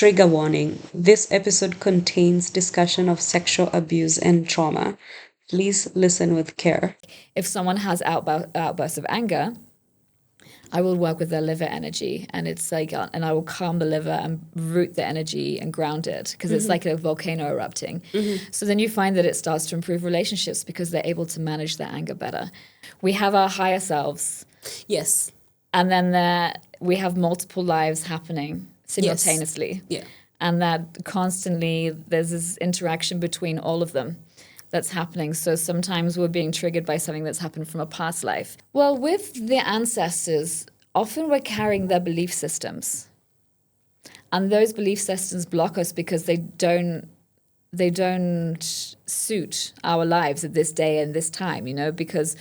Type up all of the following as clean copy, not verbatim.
Trigger warning. This episode contains discussion of sexual abuse and trauma. Please listen with care. If someone has outbursts of anger, I will work with their liver energy, and it's like, and I will calm the liver and root the energy and ground it, because it's like a volcano erupting. So then you find that it starts to improve relationships because they're able to manage their anger better. We have our higher selves. Yes. And then we have multiple lives happening simultaneously. Yeah. And that constantly there's this interaction between all of them that's happening. So sometimes we're being triggered by something that's happened from a past life. Well, with the ancestors, often we're carrying their belief systems. And those belief systems block us because they don't suit our lives at this day and this time, because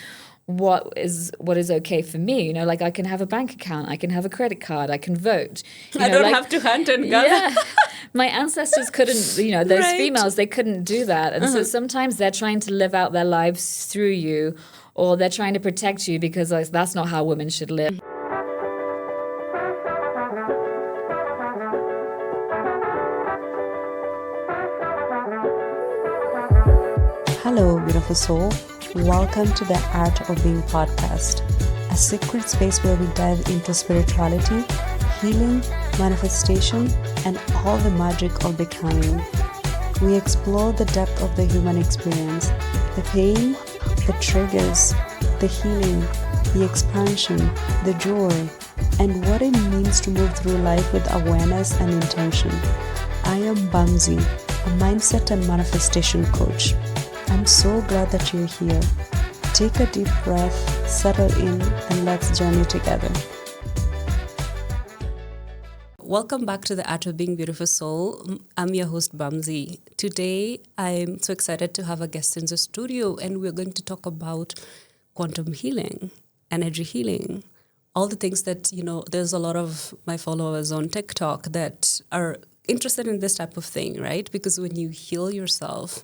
what is okay for me, like I can have a bank account, I can have a credit card, I can vote. I don't have to hunt and gather. Yeah. My ancestors couldn't, those Right. females, they couldn't do that. And so sometimes they're trying to live out their lives through you, or they're trying to protect you because that's not how women should live. Hello, beautiful soul. Welcome to the Art of Being podcast, a secret space where we dive into spirituality, healing, manifestation, and all the magic of becoming. We explore the depth of the human experience, the pain, the triggers, the healing, the expansion, the joy, and what it means to move through life with awareness and intention. I am Bamzi, a mindset and manifestation coach. I'm so glad that you're here. Take a deep breath, settle in, and let's journey together. Welcome back to the Art of Being Beautiful Soul. I'm your host, Bamzi. Today, I'm so excited to have a guest in the studio, and we're going to talk about quantum healing, energy healing, all the things that, there's a lot of my followers on TikTok that are interested in this type of thing, right? Because when you heal yourself,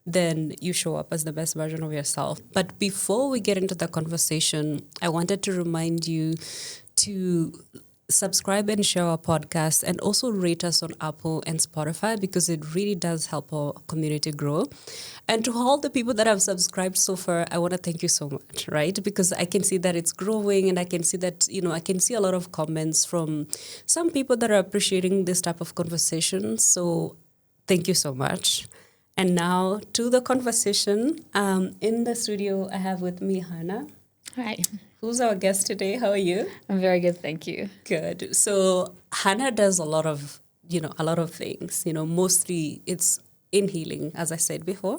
then you show up as the best version of yourself. But before we get into the conversation, I wanted to remind you to subscribe and share our podcast, and also rate us on Apple and Spotify, because it really does help our community grow. And to all the people that have subscribed so far, I want to thank you so much, right? Because I can see that it's growing, and I can see that, I can see a lot of comments from some people that are appreciating this type of conversation. So thank you so much. And now to the conversation. In the studio, I have with me Hannah. Hi. Who's our guest today? How are you? I'm very good, thank you. Good. So Hannah does a lot of things. Mostly it's in healing, as I said before.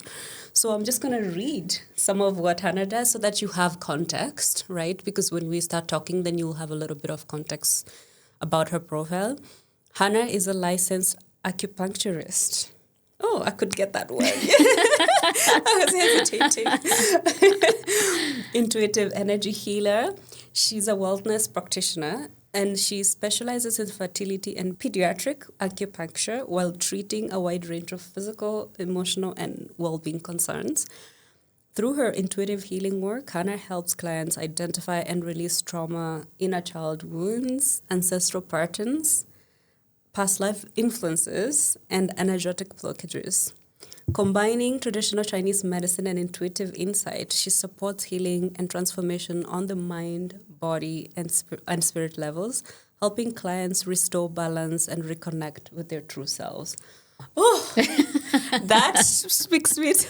So I'm just going to read some of what Hannah does so that you have context, right? Because when we start talking, then you'll have a little bit of context about her profile. Hannah is a licensed acupuncturist. Oh, I could get that word. I was hesitating. Intuitive energy healer. She's a wellness practitioner, and she specializes in fertility and pediatric acupuncture while treating a wide range of physical, emotional, and well-being concerns. Through her intuitive healing work, Hannah helps clients identify and release trauma, inner child wounds, ancestral patterns, past life influences, and energetic blockages. Combining traditional Chinese medicine and intuitive insight, she supports healing and transformation on the mind, body, and spirit levels, helping clients restore balance and reconnect with their true selves. Oh, that speaks me to...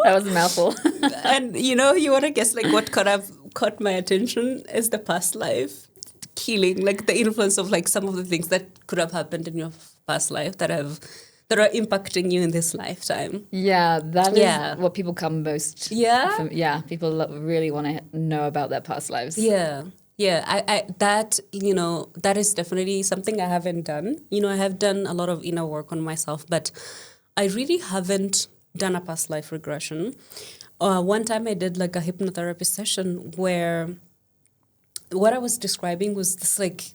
That was a mouthful. And, you want to guess what caught my attention is the past life healing, like the influence of some of the things that could have happened in your past life that are impacting you in this lifetime. Yeah, that is what people come most. Yeah? People really want to know about their past lives. Yeah. I that is definitely something I haven't done. I have done a lot of inner work on myself, but I really haven't done a past life regression. One time I did a hypnotherapy session where what I was describing was this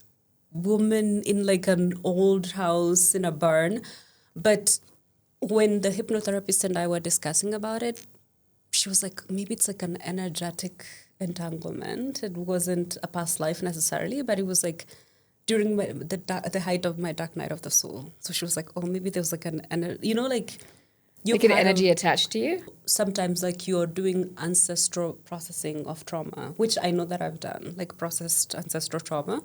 woman in an old house in a barn. But when the hypnotherapist and I were discussing about it, she was like, maybe it's an energetic entanglement. It wasn't a past life necessarily, but it was during the height of my dark night of the soul. So she was like, oh, maybe there was like like Like an energy attached to you? sometimes like you're doing ancestral processing of trauma, which I know that I've done, like processed ancestral trauma.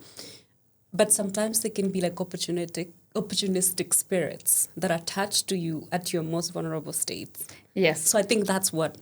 But sometimes they can be like opportunistic spirits that attach to you at your most vulnerable states. Yes. So I think that's what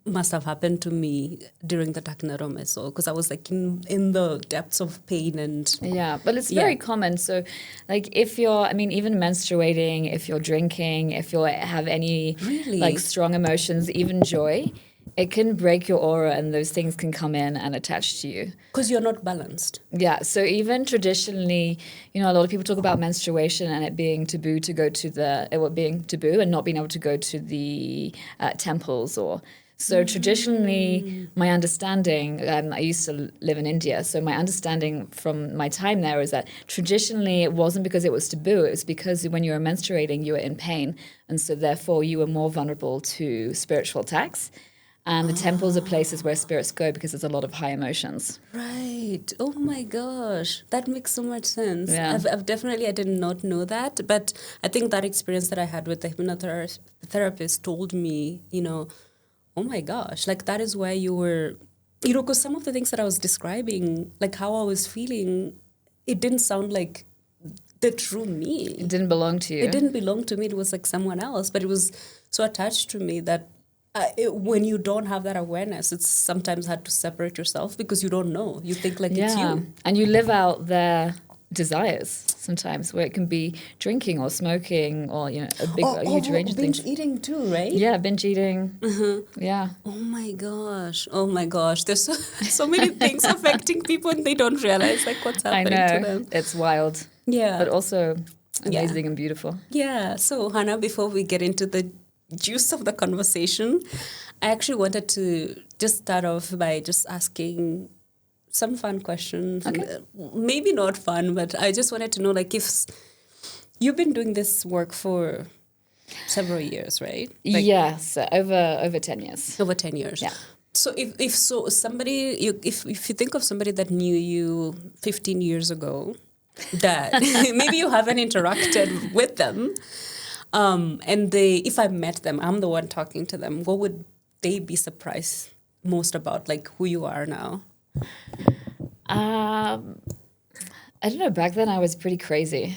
must have happened to me during the dark night of my soul, because I was like in the depths of pain and Yeah, but it's very common. So, like, if you're, I mean, even menstruating, if you're drinking, if you have any Really? like strong emotions, even joy, it can break your aura and those things can come in and attach to you. because you're not balanced. Yeah, so even traditionally, a lot of people talk about menstruation and it being taboo to go to being taboo and not being able to go to the temples or. So traditionally, my understanding, I used to live in India, so my understanding from my time there is that traditionally it wasn't because it was taboo, it was because when you were menstruating, you were in pain, and so therefore you were more vulnerable to spiritual attacks. And the temples are places where spirits go because there's a lot of high emotions. Right. Oh my gosh. That makes so much sense. Yeah. I've definitely, I did not know that. But I think that experience that I had with the hypnotherapist told me, oh my gosh, like that is where you were, because some of the things that I was describing, like how I was feeling, it didn't sound like the true me. It didn't belong to you. It didn't belong to me. It was like someone else, but it was so attached to me that when you don't have that awareness, it's sometimes hard to separate yourself because you don't know. You think like it's you. And you live out their desires sometimes, where it can be drinking or smoking or, a huge range of things. Binge eating too, right? Yeah, binge eating. Yeah. Oh my gosh. There's so many things affecting people and they don't realize like what's happening to them. It's wild. Yeah. But also amazing and beautiful. Yeah. So Hannah, before we get into the juice of the conversation, I actually wanted to just start off by just asking some fun questions. Okay. Maybe not fun, but I just wanted to know, like, if you've been doing this work for several years, right? Like, yes, over 10 years. over 10 years. Yeah. So if somebody, if you think of somebody that knew you 15 years ago, that maybe you haven't interacted with them, and if I met them, I'm the one talking to them, what would they be surprised most about, like who you are now? I don't know. Back then, I was pretty crazy.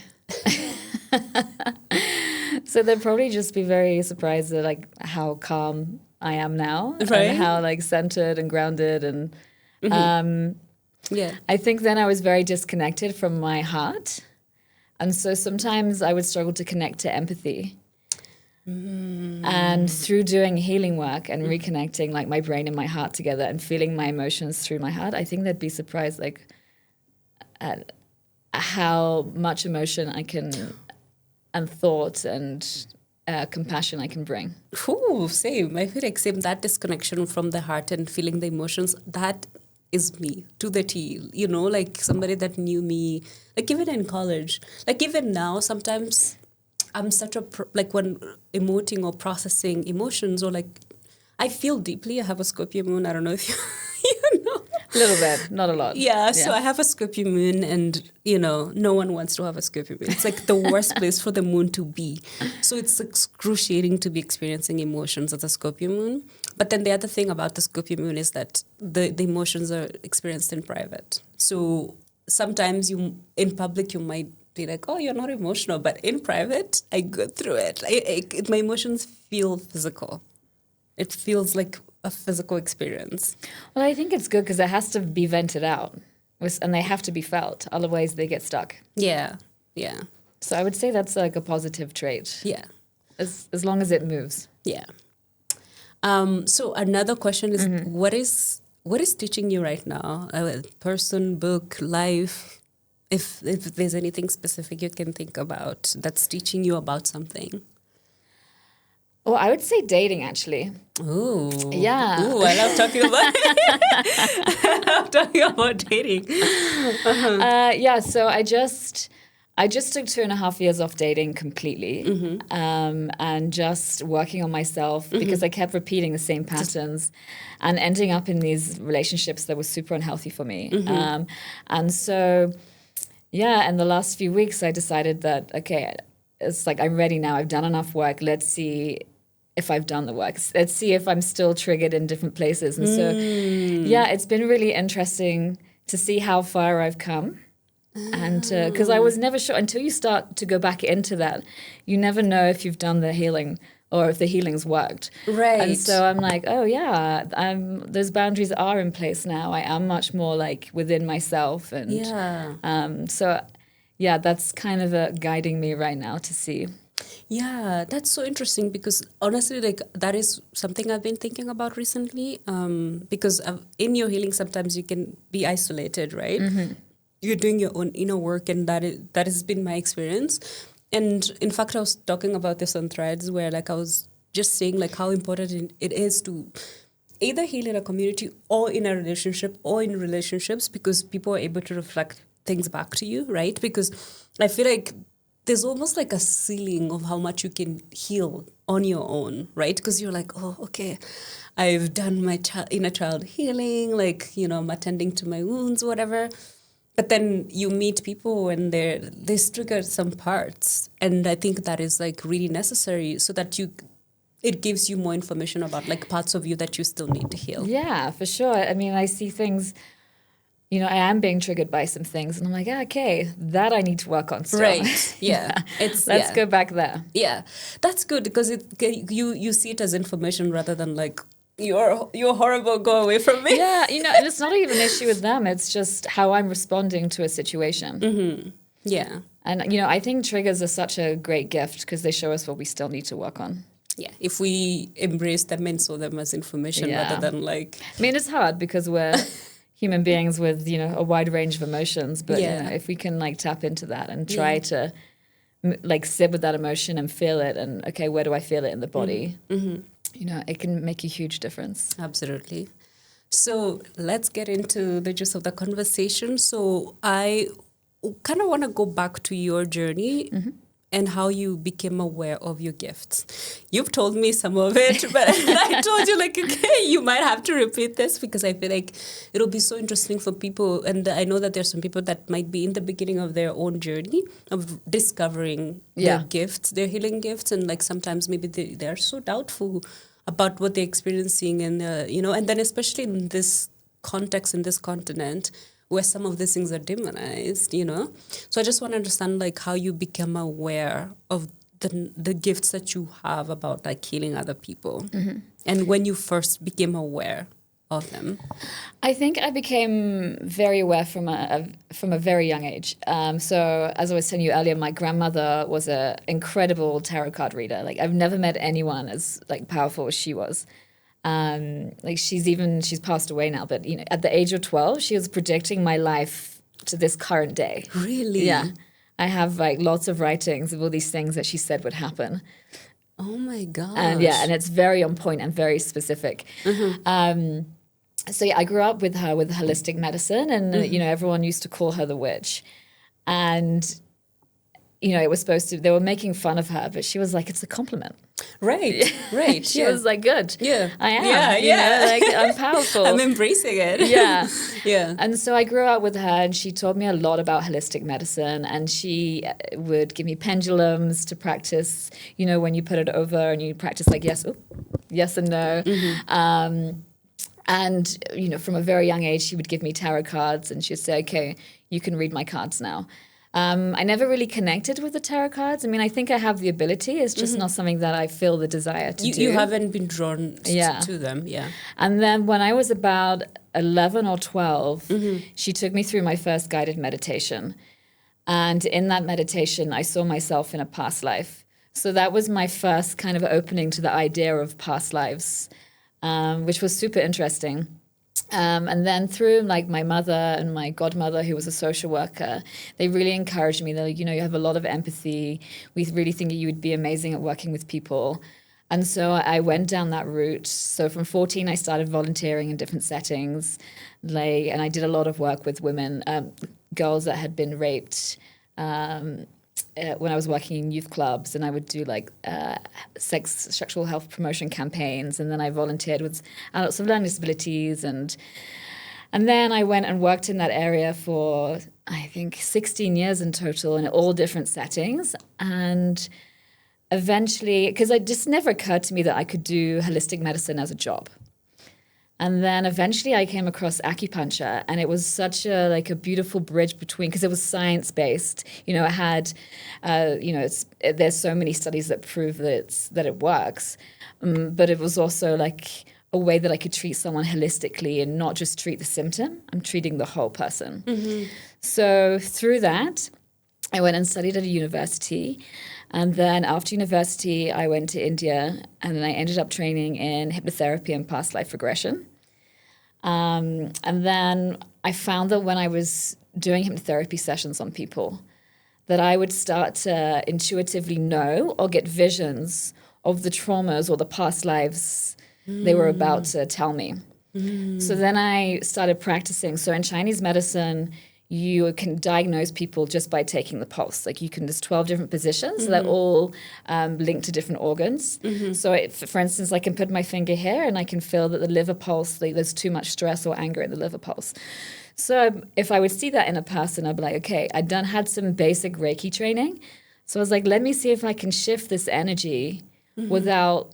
So they'd probably just be very surprised at like how calm I am now, right? And how like centered and grounded and. Yeah. I think then I was very disconnected from my heart. And so sometimes I would struggle to connect to empathy. And through doing healing work and reconnecting like my brain and my heart together and feeling my emotions through my heart, I think they'd be surprised like at how much emotion I can and thought and compassion I can bring. Ooh, same. I feel like same, that disconnection from the heart and feeling the emotions, that is me to the T, like somebody that knew me, like even in college, like even now, sometimes I'm such a, like when emoting or processing emotions or like, I feel deeply. I have a Scorpio moon. I don't know if you know. A little bit, not a lot. Yeah, so I have a Scorpio moon and, no one wants to have a Scorpio moon. It's like the worst place for the moon to be. So it's excruciating to be experiencing emotions as a Scorpio moon. But then the other thing about the Scorpio moon is that the emotions are experienced in private. So sometimes in public, you might be like, oh, you're not emotional. But in private, I go through it. My emotions feel physical. It feels like a physical experience. Well, I think it's good because it has to be vented out and they have to be felt. Otherwise, they get stuck. Yeah. So I would say that's like a positive trait. Yeah. As long as it moves. Yeah. So another question is, what is teaching you right now? A person, book, life? If there's anything specific you can think about that's teaching you about something. Well, I would say dating, actually. Ooh. Yeah. Ooh, I love talking about I love talking about dating. So I just took 2.5 years off dating completely, and just working on myself because I kept repeating the same patterns and ending up in these relationships that were super unhealthy for me. And so yeah, and the last few weeks I decided that, okay, it's like I'm ready now. I've done enough work. Let's see if I've done the work. Let's see if I'm still triggered in different places. And so, yeah, it's been really interesting to see how far I've come. And because I was never sure until you start to go back into that, you never know if you've done the healing or if the healing's worked. Right. And so I'm like, oh yeah, those boundaries are in place now. I am much more like within myself. And so yeah, that's kind of guiding me right now to see. Yeah, that's so interesting because honestly, like that is something I've been thinking about recently. Because in your healing, sometimes you can be isolated, right? You're doing your own inner work, and that has been my experience. And in fact, I was talking about this on Threads, where like I was just saying like how important it is to either heal in a community or in a relationship or in relationships, because people are able to reflect things back to you, right? Because I feel like there's almost like a ceiling of how much you can heal on your own, right? Because you're like, oh, okay, I've done my inner child healing, like, I'm attending to my wounds, whatever. But then you meet people and they trigger some parts. And I think that is like really necessary so that it gives you more information about like parts of you that you still need to heal. Yeah, for sure. I mean, I see things, I am being triggered by some things and I'm like, okay, that I need to work on still. Right. Yeah. Let's go back there. Yeah. That's good because you see it as information rather than like, you're horrible, go away from me. Yeah, and it's not even an issue with them. It's just how I'm responding to a situation. Yeah. And, I think triggers are such a great gift because they show us what we still need to work on. Yeah, if we embrace them and saw them as information rather than like... I mean, it's hard because we're human beings with, a wide range of emotions. But, if we can like tap into that and try to like sit with that emotion and feel it and, okay, where do I feel it in the body? It can make a huge difference. Absolutely. So let's get into the gist of the conversation. So I kind of want to go back to your journey and how you became aware of your gifts. You've told me some of it, but I told you like, okay, you might have to repeat this because I feel like it'll be so interesting for people. And I know that there's some people that might be in the beginning of their own journey of discovering their gifts, their healing gifts. And like sometimes maybe they're so doubtful about what they're experiencing. And, and then especially in this context, in this continent, where some of these things are demonized, So I just want to understand like how you become aware of the gifts that you have about like healing other people and when you first became aware of them. I think I became very aware from a very young age. So as I was telling you earlier, my grandmother was an incredible tarot card reader. Like I've never met anyone as like powerful as she was. Like she's passed away now, but at the age of 12, she was predicting my life to this current day. Really? Yeah. I have like lots of writings of all these things that she said would happen. Oh my gosh. And it's very on point and very specific. So I grew up with her with holistic medicine and, everyone used to call her the witch. And, it was they were making fun of her, but she was like, it's a compliment. Right. She was like, good. Yeah. I am. Like I'm powerful. I'm embracing it. Yeah. And so I grew up with her and she taught me a lot about holistic medicine and she would give me pendulums to practice, when you put it over and you practice like yes and no. And, from a very young age, she would give me tarot cards and she'd say, okay, you can read my cards now. I never really connected with the tarot cards. I mean, I think I have the ability. It's just not something that I feel the desire to do. You haven't been drawn to them, And then when I was about 11 or 12, she took me through my first guided meditation. And in that meditation, I saw myself in a past life. So that was my first kind of opening to the idea of past lives, which was super interesting. And then through like my mother and my godmother, who was a social worker, they really encouraged me. They're like, you have a lot of empathy. We really think you would be amazing at working with people. And so I went down that route. So from 14, I started volunteering in different settings. And I did a lot of work with women, girls that had been raped, when I was working in youth clubs, and I would do like sexual health promotion campaigns, and then I volunteered with adults with learning disabilities, and And then I went and worked in that area for, I think, 16 years in total in all different settings. And eventually, because it just never occurred to me that I could do holistic medicine as a job. And then eventually I came across acupuncture, and it was such a beautiful bridge between, because it was science-based. It had, there's so many studies that prove that it works. But it was also like a way that I could treat someone holistically and not just treat the symptom. I'm treating the whole person. Mm-hmm. So through that, I went and studied at a university. And then after university, I went to India, and then I ended up training in hypnotherapy and past life regression. And then I found that when I was doing hypnotherapy sessions on people, that I would start to intuitively know or get visions of the traumas or the past lives they were about to tell me. So then I started practicing. So in Chinese medicine, you can diagnose people just by taking the pulse. Like there's 12 different positions that all link to different organs. So for instance, I can put my finger here and I can feel that the liver pulse, there's too much stress or anger in the liver pulse. So if I would see that in a person, I'd be like, okay, I'd had some basic Reiki training. So I was like, let me see if I can shift this energy without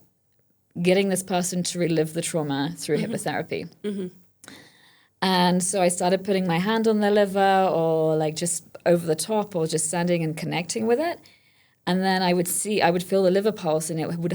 getting this person to relive the trauma through hypnotherapy. And so I started putting my hand on their liver, or like just over the top, or just standing and connecting with it. And then I would feel the liver pulse, and it would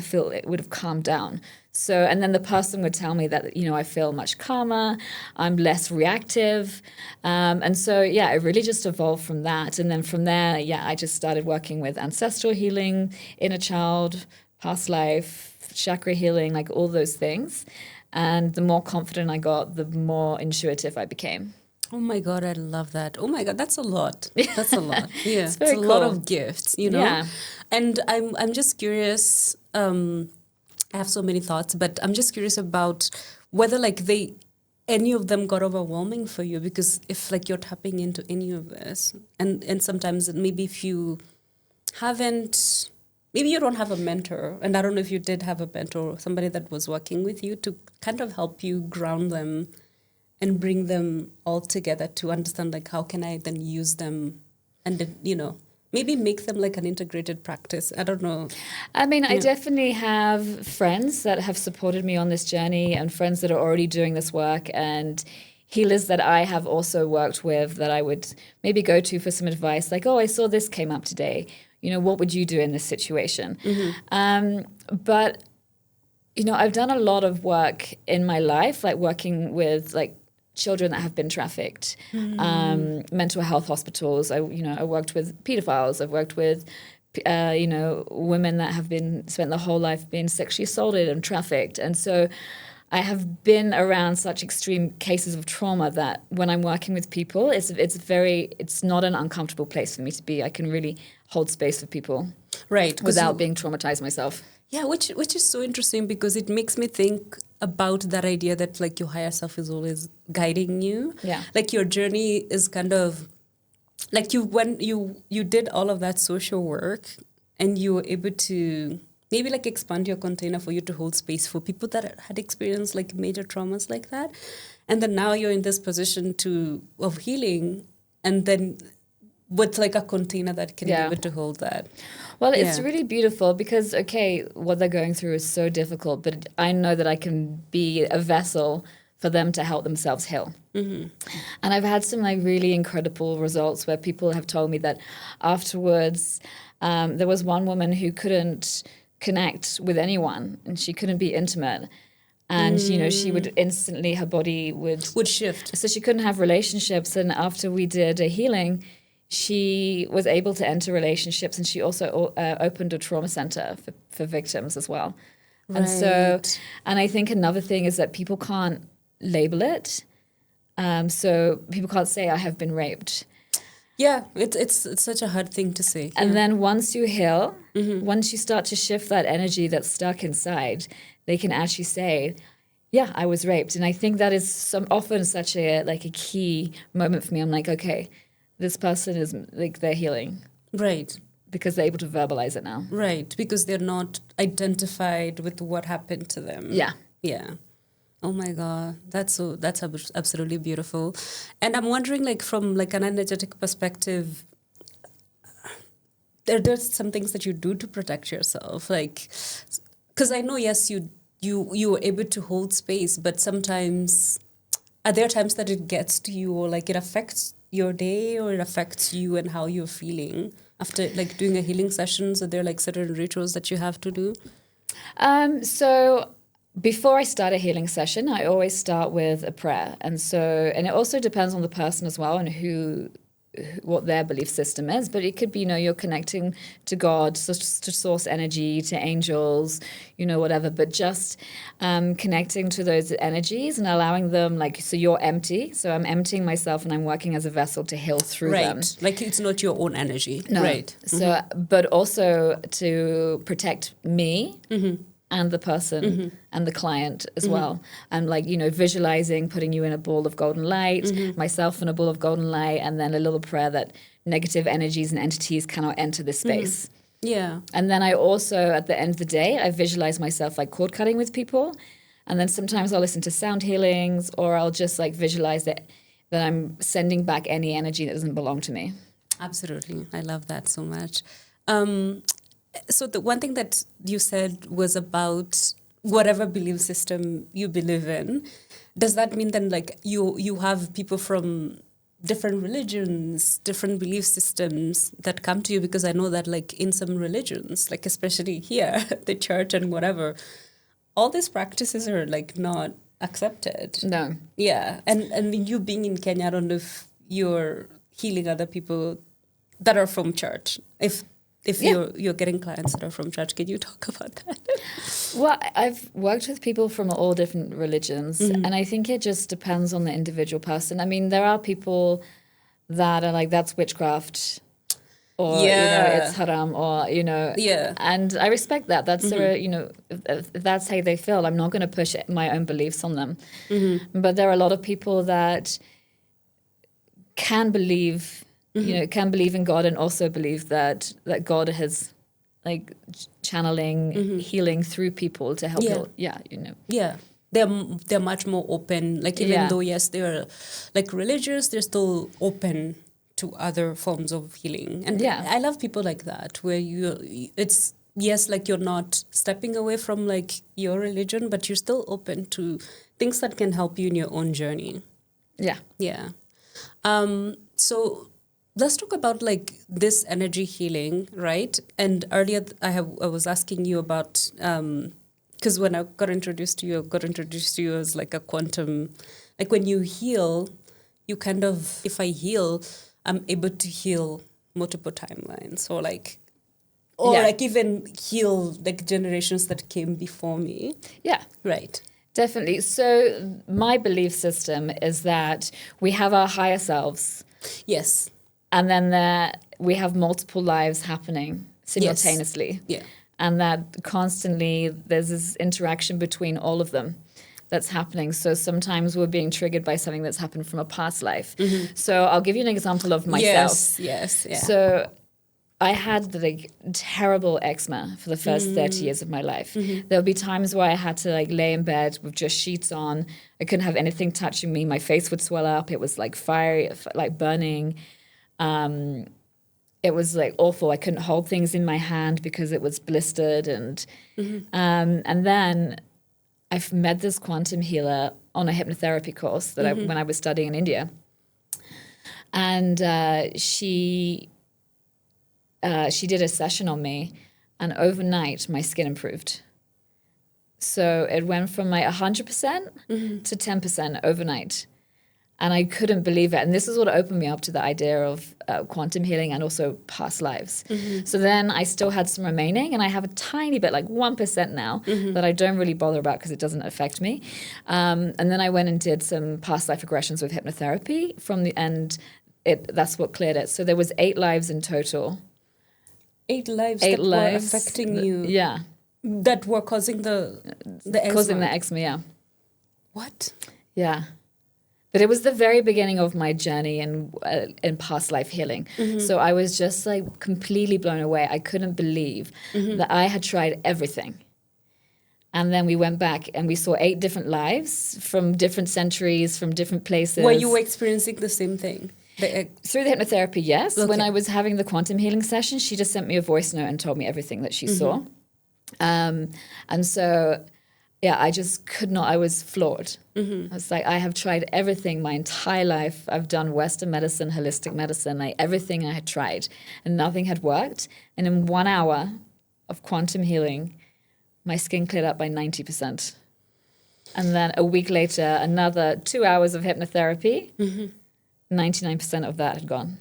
have calmed down. So, and then the person would tell me that, I feel much calmer, I'm less reactive. And so, it really just evolved from that. And then from there, I just started working with ancestral healing, inner child, past life, chakra healing, like all those things. And the more confident I got, the more intuitive I became. Oh my God, I love that. Oh my God, that's a lot. That's a lot. Yeah, it's very a cool. lot of gifts, Yeah. And I'm just curious. I have so many thoughts, but I'm just curious about whether any of them got overwhelming for you, because if you're tapping into any of this, and sometimes maybe if you haven't. Maybe you don't have a mentor, and I don't know if you did have a mentor, somebody that was working with you to kind of help you ground them and bring them all together to understand how can I then use them and then, maybe make them like an integrated practice. I don't know. I mean, I definitely have friends that have supported me on this journey, and friends that are already doing this work, and healers that I have also worked with that I would maybe go to for some advice, like, oh, I saw this came up today. What would you do in this situation? But, I've done a lot of work in my life, like working with children that have been trafficked, mental health hospitals. I worked with pedophiles. I've worked with, women that have spent their whole life being sexually assaulted and trafficked. And so I have been around such extreme cases of trauma that when I'm working with people, it's not an uncomfortable place for me to be. I can really hold space for people, right, without being traumatized myself. Yeah, which is so interesting, because it makes me think about that idea that your higher self is always guiding you. Yeah, your journey is kind of when you did all of that social work, and you were able to maybe expand your container for you to hold space for people that had experienced major traumas like that. And then now you're in this position of healing, and then with a container that can be able to hold that. Well, it's really beautiful because, okay, what they're going through is so difficult, but I know that I can be a vessel for them to help themselves heal. And I've had some really incredible results where people have told me that afterwards, there was one woman who couldn't connect with anyone, and she couldn't be intimate, and she would instantly, her body would shift, so she couldn't have relationships. And after we did a healing, she was able to enter relationships, and she also opened a trauma center for victims as well. Right. And I think another thing is that people can't label it, so people can't say I have been raped. Yeah, it's such a hard thing to say. And then once you heal, once you start to shift that energy that's stuck inside, they can actually say, yeah, I was raped. And I think that is often such a key moment for me. I'm like, okay, this person is they're healing. Right. Because they're able to verbalize it now. Right, because they're not identified with what happened to them. Yeah. Yeah. Oh my God, that's absolutely beautiful. And I'm wondering, like, from like an energetic perspective, there's some things that you do to protect yourself, like, because I know, yes, you were able to hold space, but sometimes are there times that it gets to you, or like it affects your day, or it affects you and how you're feeling after like doing a healing session? So there are like certain rituals that you have to do. So before I start a healing session, I always start with a prayer. And it also depends on the person as well and what their belief system is. But it could be, you're connecting to God, to source energy, to angels, whatever. But just connecting to those energies and allowing them, like, so you're empty. So I'm emptying myself and I'm working as a vessel to heal through them. Right. Like it's not your own energy. No. Right. So, but also to protect me and the person and the client as well. I'm like, visualizing, putting you in a ball of golden light, myself in a ball of golden light, and then a little prayer that negative energies and entities cannot enter this space. Yeah. And then I also, at the end of the day, I visualize myself like cord cutting with people. And then sometimes I'll listen to sound healings, or I'll just like visualize that I'm sending back any energy that doesn't belong to me. Absolutely. I love that so much. So the one thing that you said was about whatever belief system you believe in. Does that mean then like you have people from different religions, different belief systems that come to you? Because I know that like in some religions, like especially here, the church and whatever, all these practices are like not accepted. No. Yeah. And you being in Kenya, I don't know if you're healing other people that are from church. If you're getting clients that are from church, can you talk about that? Well, I've worked with people from all different religions, and I think it just depends on the individual person. I mean, there are people that are like, that's witchcraft, or it's haram, or and I respect that. That's if that's how they feel. I'm not going to push my own beliefs on them. But there are a lot of people that can believe. Can believe in God and also believe that God has like channeling healing through people to help heal. Yeah. Yeah. They're much more open. Like even though yes, they're like religious, they're still open to other forms of healing. And I love people like that, where it's yes, like you're not stepping away from like your religion, but you're still open to things that can help you in your own journey. Yeah. Yeah. So let's talk about like this energy healing, right? And earlier I was asking you about because when I got introduced to you as like a quantum, like when you heal, you kind of, if I heal, I'm able to heal multiple timelines, or like even heal like generations that came before me. Yeah. Right. Definitely. So my belief system is that we have our higher selves. Yes. And then we have multiple lives happening simultaneously. Yes. Yeah. And that constantly there's this interaction between all of them that's happening. So sometimes we're being triggered by something that's happened from a past life. So I'll give you an example of myself. Yes. Yeah. So I had like terrible eczema for the first 30 years of my life. There'll be times where I had to like lay in bed with just sheets on. I couldn't have anything touching me. My face would swell up. It was like fiery, like burning. It was like awful. I couldn't hold things in my hand because it was blistered. And then I've met this quantum healer on a hypnotherapy course that when I was studying in India. And she did a session on me, and overnight my skin improved. So it went from like 100% to 10% overnight. And I couldn't believe it. And this is what opened me up to the idea of quantum healing and also past lives. So then I still had some remaining, and I have a tiny bit, like 1% now, that I don't really bother about because it doesn't affect me. And then I went and did some past life regressions with hypnotherapy from the end. That's what cleared it. So there was 8 lives in total. 8 lives that were affecting you. Yeah. That were causing the eczema. Causing the eczema, yeah. What? Yeah. But it was the very beginning of my journey in past life healing. So I was just like completely blown away. I couldn't believe that I had tried everything. And then we went back and we saw 8 different lives from different centuries, from different places. Where you were experiencing the same thing? Through the hypnotherapy, yes. Okay. When I was having the quantum healing session, she just sent me a voice note and told me everything that she saw. And so, yeah, I just could not, I was floored. I was like, I have tried everything my entire life. I've done Western medicine, holistic medicine, like everything I had tried, and nothing had worked. And in 1 hour of quantum healing, my skin cleared up by 90%. And then a week later, another 2 hours of hypnotherapy, 99% of that had gone.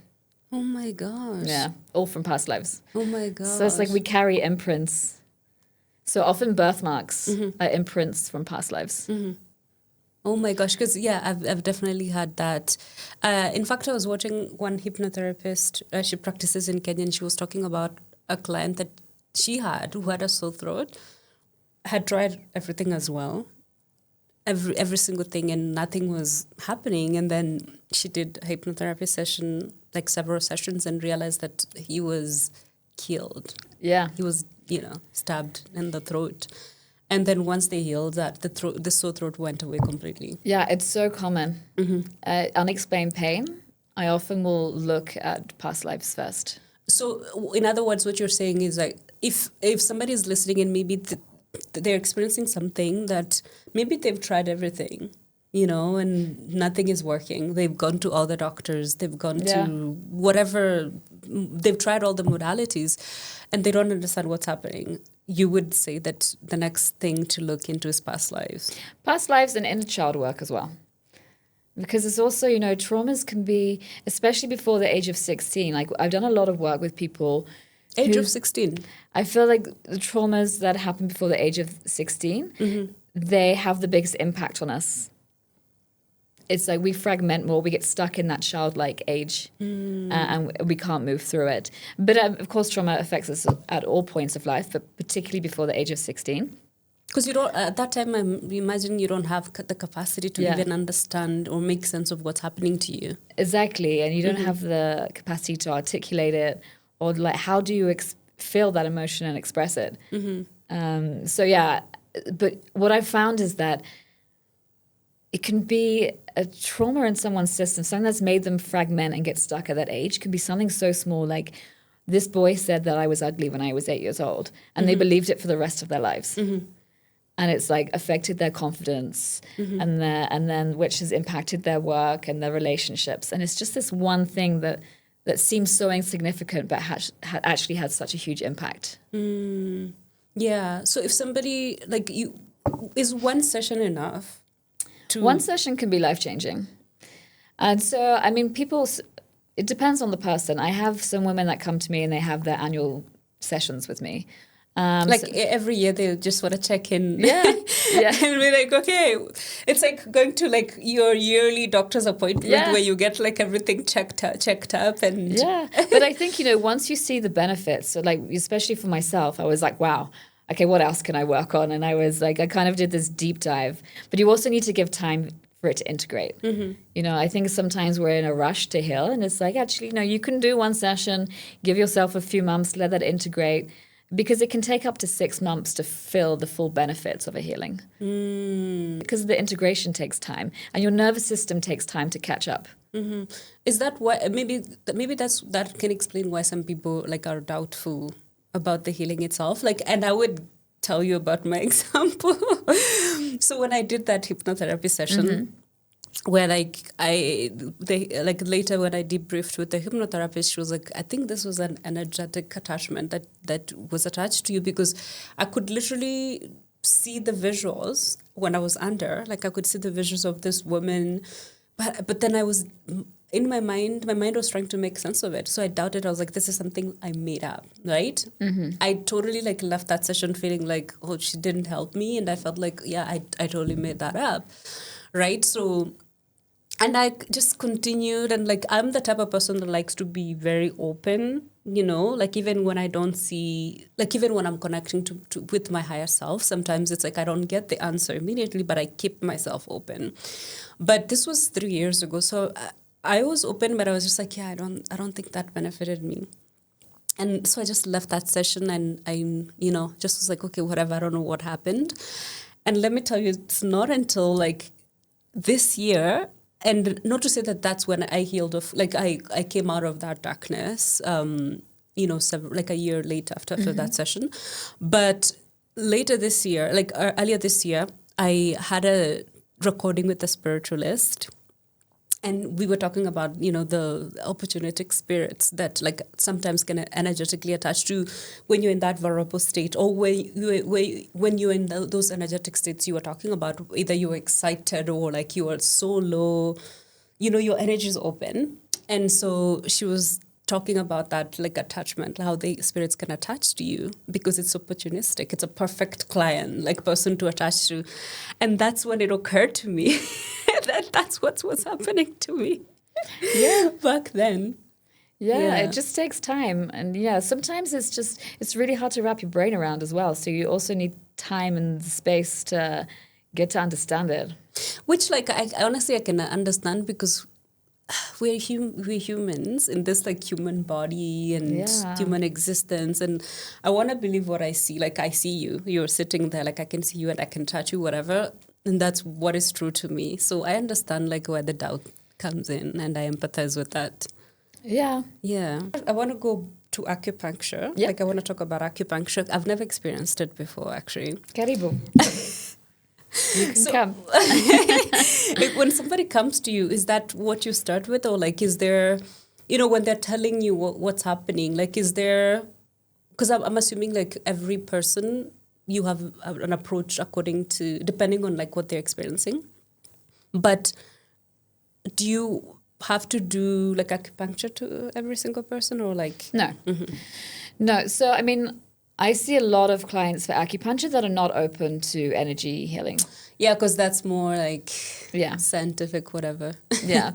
Oh my gosh. Yeah, all from past lives. Oh my gosh. So it's like we carry imprints. So often birthmarks are imprints from past lives. Oh my gosh, because yeah, I've definitely had that. In fact, I was watching one hypnotherapist. She practices in Kenya, and she was talking about a client that she had who had a sore throat, had tried everything as well, every single thing, and nothing was happening. And then she did a hypnotherapy session, like several sessions, and realized that he was killed. Yeah. He was, stabbed in the throat. And then once they healed that, the sore throat went away completely. Yeah, it's so common. Unexplained pain, I often will look at past lives first. So in other words, what you're saying is like, if somebody is listening and maybe they're experiencing something that maybe they've tried everything, and nothing is working. They've gone to all the doctors. They've gone to whatever. They've tried all the modalities, and they don't understand what's happening. You would say that the next thing to look into is past lives. Past lives and inner child work as well. Because it's also, traumas can be, especially before the age of 16. Like I've done a lot of work with people. Age of 16. I feel like the traumas that happen before the age of 16, they have the biggest impact on us. It's like we fragment more, we get stuck in that childlike age and we can't move through it. But of course, trauma affects us at all points of life, but particularly before the age of 16. Because you don't, at that time, I imagine you don't have the capacity to even understand or make sense of what's happening to you. Exactly. And you don't have the capacity to articulate it, or like, how do you feel that emotion and express it? So yeah, but what I've found is that it can be a trauma in someone's system, something that's made them fragment and get stuck at that age. Can be something so small, like this boy said that I was ugly when I was 8 years old, and they believed it for the rest of their lives. And it's like affected their confidence, and then which has impacted their work and their relationships. And it's just this one thing that seems so insignificant, but actually had such a huge impact. Yeah. So if somebody like you, is one session enough? One session can be life-changing. And so, I mean, it depends on the person. I have some women that come to me and they have their annual sessions with me. Every year they just want to check in. Yeah. And we're like, okay. It's like going to like your yearly doctor's appointment where you get like everything checked up. And yeah. But I think, once you see the benefits, so like, especially for myself, I was like, wow, okay, what else can I work on? And I was like, I kind of did this deep dive, but you also need to give time for it to integrate. I think sometimes we're in a rush to heal, and it's like, actually, no, you can do one session, give yourself a few months, let that integrate, because it can take up to 6 months to feel the full benefits of a healing. Because the integration takes time, and your nervous system takes time to catch up. Is that why maybe that can explain why some people like are doubtful about the healing itself? Like, and I would tell you about my example. So when I did that hypnotherapy session, where later when I debriefed with the hypnotherapist, she was like, I think this was an energetic attachment that was attached to you, because I could literally see the visuals when I was under, like I could see the visuals of this woman, but then I was in my mind was trying to make sense of it. So I doubted. I was like, this is something I made up, right? I totally like left that session feeling like, oh, she didn't help me. And I felt like, yeah, I totally made that up, right? So, and I just continued, and like, I'm the type of person that likes to be very open, like even when I don't see, like even when I'm connecting to with my higher self, sometimes it's like I don't get the answer immediately, but I keep myself open. But this was 3 years ago. So I was open, but I was just like, yeah, I don't think that benefited me. And so I just left that session and I, just was like, okay, whatever, I don't know what happened. And let me tell you, it's not until like this year, and not to say that that's when I healed of, like I came out of that darkness, like a year later after that session. But later this year, like earlier this year, I had a recording with a spiritualist. And we were talking about, the opportunistic spirits that like sometimes can energetically attach to when you're in that vulnerable state, or when you're in those energetic states you were talking about, either you're excited or like you are so low, your energy is open. And so she was talking about that, like attachment, how the spirits can attach to you because it's opportunistic. It's a perfect client, like person to attach to. And that's when it occurred to me that's what's happening to me. Yeah. Back then. Yeah, it just takes time. And sometimes it's really hard to wrap your brain around as well. So you also need time and space to get to understand it. Which, like, I honestly, I can understand because we're humans in this like human body and human existence, and I want to believe what I see. Like I see you're sitting there, like I can see you and I can touch you, whatever, and that's what is true to me. So I understand like where the doubt comes in, and I empathize with that. Yeah. I want to go to acupuncture. Yep. Like I want to talk about acupuncture. I've never experienced it before, actually. Karibu. You can come. When somebody comes to you, is that what you start with? Or like, is there, when they're telling you what's happening, like, is there, because I'm assuming like every person, you have an approach depending on like what they're experiencing. But do you have to do like acupuncture to every single person or like? No. Mm-hmm. No. So, I mean, I see a lot of clients for acupuncture that are not open to energy healing. Yeah, because that's more like scientific, whatever. Yeah.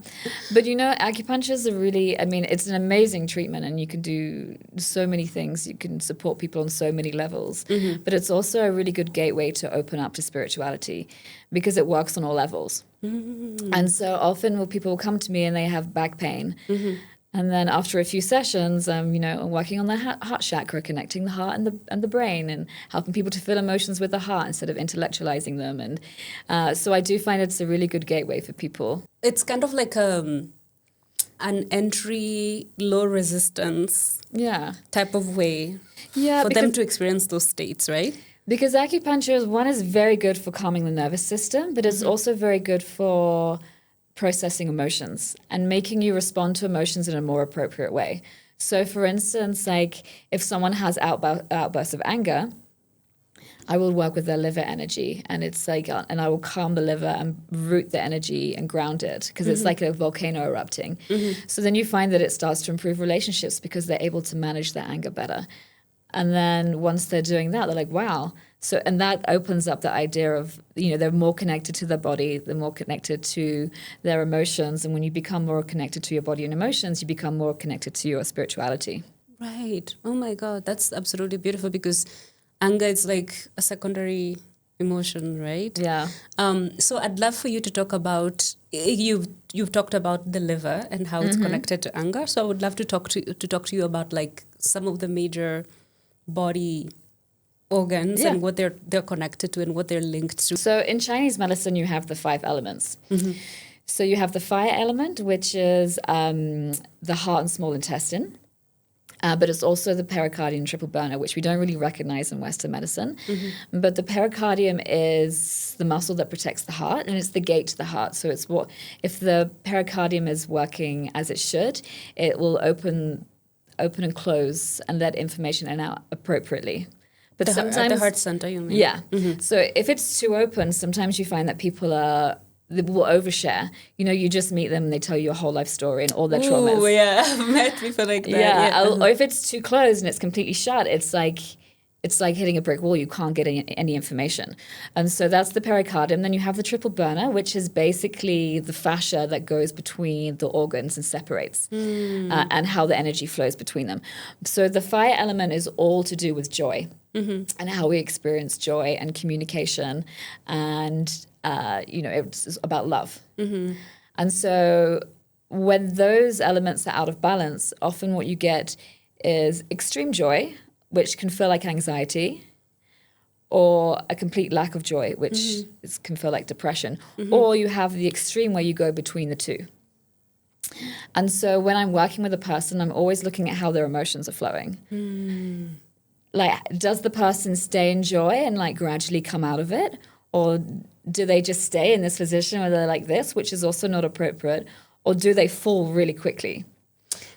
But acupuncture is it's an amazing treatment and you can do so many things. You can support people on so many levels. Mm-hmm. But it's also a really good gateway to open up to spirituality because it works on all levels. Mm-hmm. And so often people will come to me and they have back pain. Mm-hmm. And then after a few sessions, I'm working on the heart chakra, connecting the heart and the brain, and helping people to feel emotions with the heart instead of intellectualizing them. And so I do find it's a really good gateway for people. It's kind of like an entry, low resistance type of way for them to experience those states, right? Because acupuncture is very good for calming the nervous system, but it's also very good for processing emotions and making you respond to emotions in a more appropriate way. So for instance, like if someone has outbursts of anger, I will work with their liver energy, and it's like, and I will calm the liver and root the energy and ground it because it's like a volcano erupting. Mm-hmm. So then you find that it starts to improve relationships because they're able to manage their anger better. And then once they're doing that, they're like, wow. So, and that opens up the idea of, they're more connected to their body, they're more connected to their emotions. And when you become more connected to your body and emotions, you become more connected to your spirituality. Right. Oh my God, that's absolutely beautiful because anger is like a secondary emotion, right? Yeah. So I'd love for you to talk about, you've talked about the liver and how it's connected to anger. So I would love to talk to you about like some of the major body organs and what they're connected to and what they're linked to. So in Chinese medicine, you have the 5 elements. Mm-hmm. So you have the fire element, which is the heart and small intestine. But it's also the pericardium triple burner, which we don't really recognize in Western medicine. Mm-hmm. But the pericardium is the muscle that protects the heart, and it's the gate to the heart. So it's if the pericardium is working as it should, it will open and close and let information in and out appropriately. But sometimes the heart center, you mean? Yeah. Mm-hmm. So if it's too open, sometimes you find that people will overshare. You just meet them and they tell you your whole life story and all their traumas. Oh, yeah. I've met people like that. Yeah. Or if it's too closed and it's completely shut, it's like hitting a brick wall. You can't get any information. And so that's the pericardium. Then you have the triple burner, which is basically the fascia that goes between the organs and separates and how the energy flows between them. So the fire element is all to do with joy and how we experience joy and communication. And, it's about love. Mm-hmm. And so when those elements are out of balance, often what you get is extreme joy, which can feel like anxiety, or a complete lack of joy, which can feel like depression. Or you have the extreme where you go between the two. And so when I'm working with a person, I'm always looking at how their emotions are flowing. Like, does the person stay in joy and like gradually come out of it? Or do they just stay in this position where they're like this, which is also not appropriate? Or do they fall really quickly?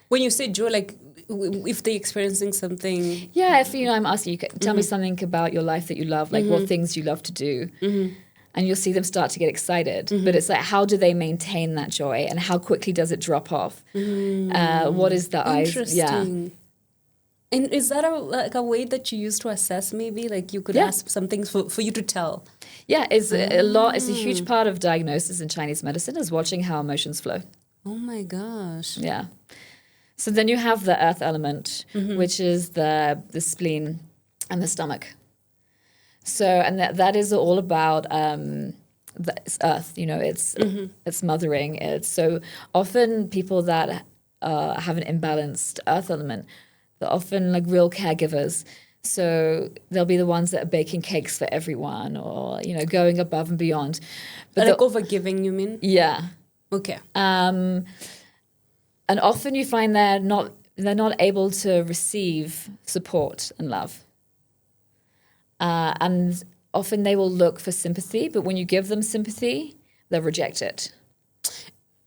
When you say joy, like if they're experiencing something. Yeah, if I'm asking you, tell me something about your life that you love, like what things you love to do. And you'll see them start to get excited. But it's like, how do they maintain that joy? And how quickly does it drop off? What is the eyes? Interesting. Yeah. And is that a way that you use to assess maybe? Like you could ask some things for you to tell? Yeah, it's a huge part of diagnosis in Chinese medicine is watching how emotions flow. Oh my gosh. Yeah. So then you have the earth element, which is the spleen and the stomach. So, and that is all about it's earth, it's mothering. It's so often people that have an imbalanced earth element, they're often like real caregivers. So they'll be the ones that are baking cakes for everyone or, going above and beyond. But like overgiving, you mean? Yeah. Okay. And often you find they're not able to receive support and love. And often they will look for sympathy, but when you give them sympathy, they'll reject it.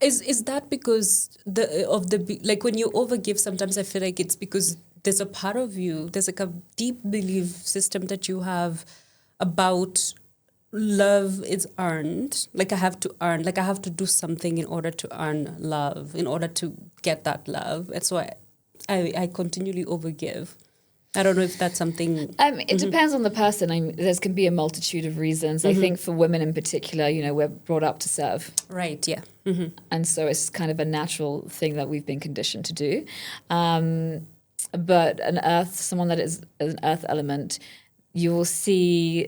Is that because like when you overgive, sometimes I feel like it's because there's a part of you, there's like a deep belief system that you have about love is earned. Like I have to earn, like I have to do something in order to earn love, in order to get that love. That's why I continually overgive. I don't know if that's something. It depends on the person. There can be a multitude of reasons. I think for women in particular, we're brought up to serve. Right, yeah. And so it's kind of a natural thing that we've been conditioned to do. But someone that is an earth element, you will see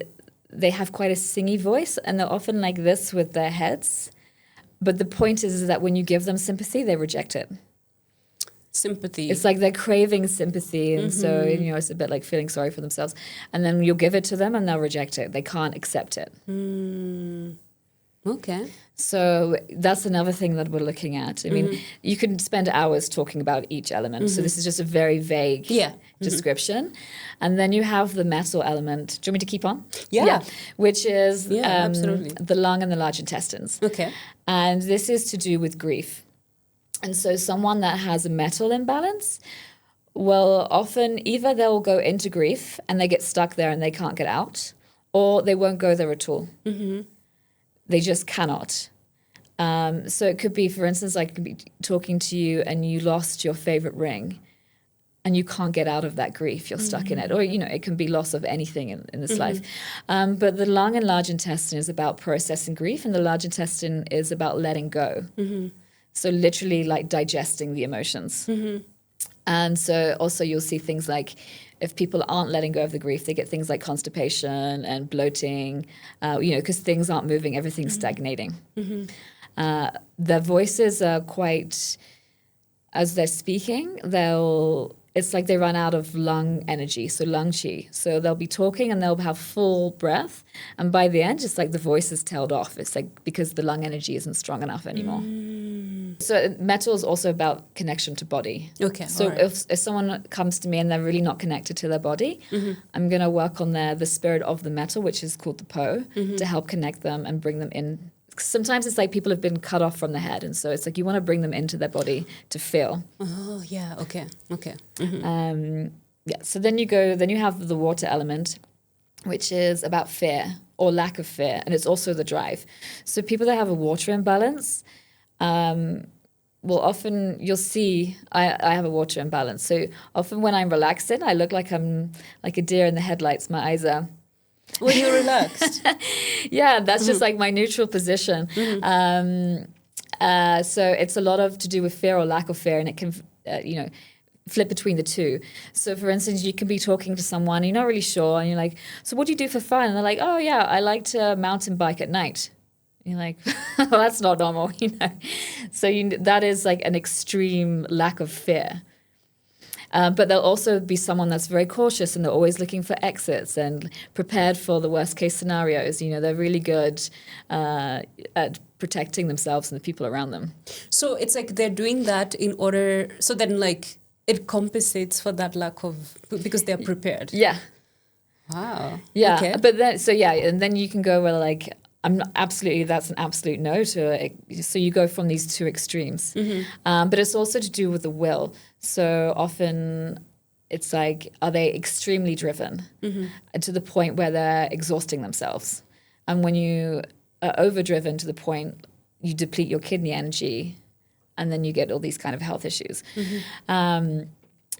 they have quite a singy voice and they're often like this with their heads. But the point is that when you give them sympathy, they reject it. Sympathy. It's like they're craving sympathy. And so, it's a bit like feeling sorry for themselves. And then you'll give it to them and they'll reject it. They can't accept it. Okay. So that's another thing that we're looking at. I mean, you can spend hours talking about each element. So this is just a very vague description. And then you have the metal element. Do you want me to keep on? Yeah. Which is absolutely. the lung and the large intestines. Okay. And this is to do with grief. And so someone that has a metal imbalance will often either they'll go into grief and they get stuck there and they can't get out, or they won't go there at all. They just cannot. So it could be, for instance, I could be talking to you and you lost your favorite ring and you can't get out of that grief. You're stuck in it. Or, it can be loss of anything in this life. But the lung and large intestine is about processing grief and the large intestine is about letting go. So literally like digesting the emotions. And so also you'll see things like if people aren't letting go of the grief, they get things like constipation and bloating, because things aren't moving, everything's stagnating. Their voices are quite, as they're speaking, it's like they run out of lung energy, so lung qi. So they'll be talking and they'll have full breath. And by the end, it's like the voice is tailed off. It's like because the lung energy isn't strong enough anymore. So metal is also about connection to body. Okay. So if someone comes to me and they're really not connected to their body, I'm going to work on the spirit of the metal, which is called the Po, to help connect them and bring them in. Sometimes it's like people have been cut off from the head, and so it's like you want to bring them into their body to feel. Oh, yeah. Okay. So then you have the water element, which is about fear or lack of fear, and it's also the drive. So people that have a water imbalance, will often, you'll see, I have a water imbalance. So often when I'm relaxing, I look like I'm like a deer in the headlights. My eyes are... When you're relaxed. Yeah, that's just like my neutral position. So it's a lot to do with fear or lack of fear, and it can, flip between the two. So for instance, you can be talking to someone, you're not really sure, and you're like, so what do you do for fun? And they're like, oh yeah, I like to mountain bike at night. You're like, well, that's not normal, So that is like an extreme lack of fear. But they'll also be someone that's very cautious and they're always looking for exits and prepared for the worst case scenarios. They're really good at protecting themselves and the people around them. So it's like they're doing that in order, so then like it compensates for that lack of, because they're prepared. Yeah. Wow. Yeah. Okay. But then, and then you can go, well, like, that's an absolute no to it. So you go from these two extremes. But it's also to do with the will. So often it's like, are they extremely driven to the point where they're exhausting themselves? And when you are overdriven to the point, you deplete your kidney energy and then you get all these kind of health issues.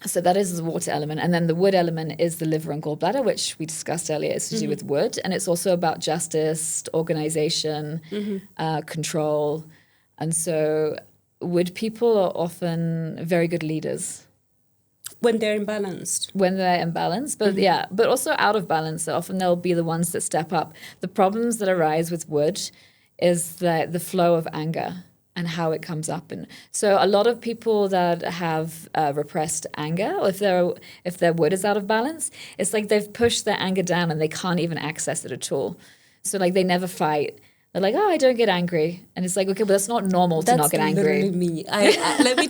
So that is the water element. And then the wood element is the liver and gallbladder, which we discussed earlier. It's to do with wood. And it's also about justice, organization, control. And so wood people are often very good leaders. When they're imbalanced. When they're imbalanced. But but also out of balance. So often they'll be the ones that step up. The problems that arise with wood is the flow of anger and how it comes up. And so a lot of people that have repressed anger, or if their wood is out of balance, it's like they've pushed their anger down and they can't even access it at all. So like they never fight. They're like, oh, I don't get angry. And it's like, okay, but that's not normal to not get angry. That's literally me. Let me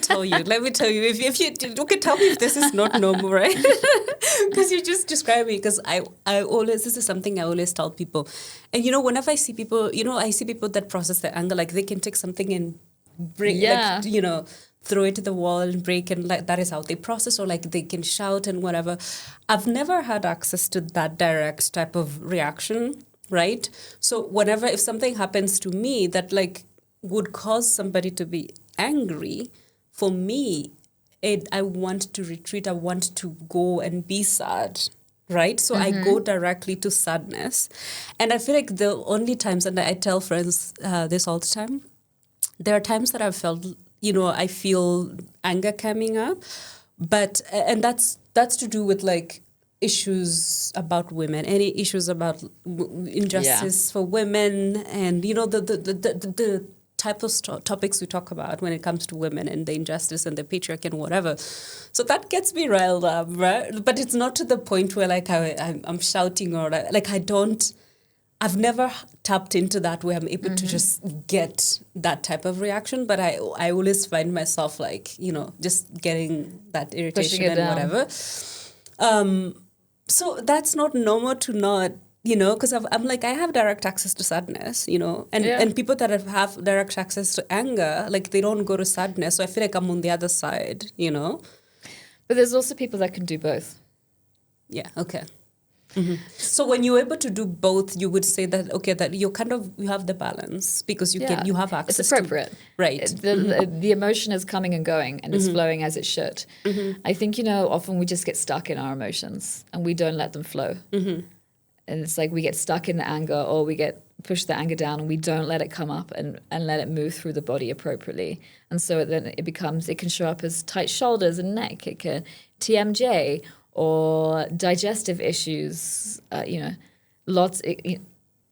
tell you, if you tell me if this is not normal, right? Because you just describe me, because I always, this is something I always tell people. And, whenever I see people, I see people that process their anger, like they can take something and break, throw it to the wall and break, and like that is how they process, or like they can shout and whatever. I've never had access to that direct type of reaction. Right? So if something happens to me that like would cause somebody to be angry, for me, I want to retreat. I want to go and be sad. Right? So I go directly to sadness. And I feel like the only times, and I tell friends this all the time, there are times that I've felt, I feel anger coming up, and that's to do with like issues about women, any issues about injustice for women, and the type of topics we talk about when it comes to women and the injustice and the patriarchy and whatever. So that gets me riled up, right? But it's not to the point where like I'm shouting, or like I've never tapped into that where I'm able to just get that type of reaction. But I always find myself like, just getting that irritation and down. Whatever. So that's not normal to not, because I'm like, I have direct access to sadness, and people that have direct access to anger, like they don't go to sadness. So I feel like I'm on the other side, But there's also people that can do both. Yeah. Okay. So when you're able to do both, you would say that, okay, that you have the balance because you have access. It's appropriate. Right. The emotion is coming and going and it's flowing as it should. I think, often we just get stuck in our emotions and we don't let them flow. And it's like we get stuck in the anger, or we push the anger down and we don't let it come up and let it move through the body appropriately. And so then it can show up as tight shoulders and neck. It can TMJ, or digestive issues,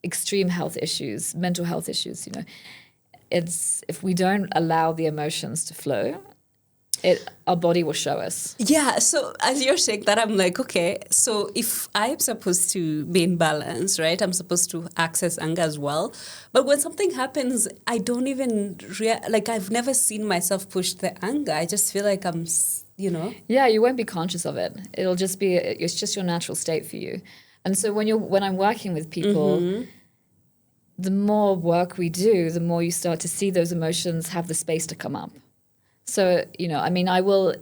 extreme health issues, mental health issues, It's if we don't allow the emotions to flow, our body will show us. Yeah, so as you're saying that, I'm like, okay, so if I'm supposed to be in balance, right, I'm supposed to access anger as well. But when something happens, I don't even, I've never seen myself push the anger. I just feel like I'm... Yeah, you won't be conscious of it. It'll just be, it's just your natural state for you. And so when I'm working with people, the more work we do, the more you start to see those emotions have the space to come up. So, I will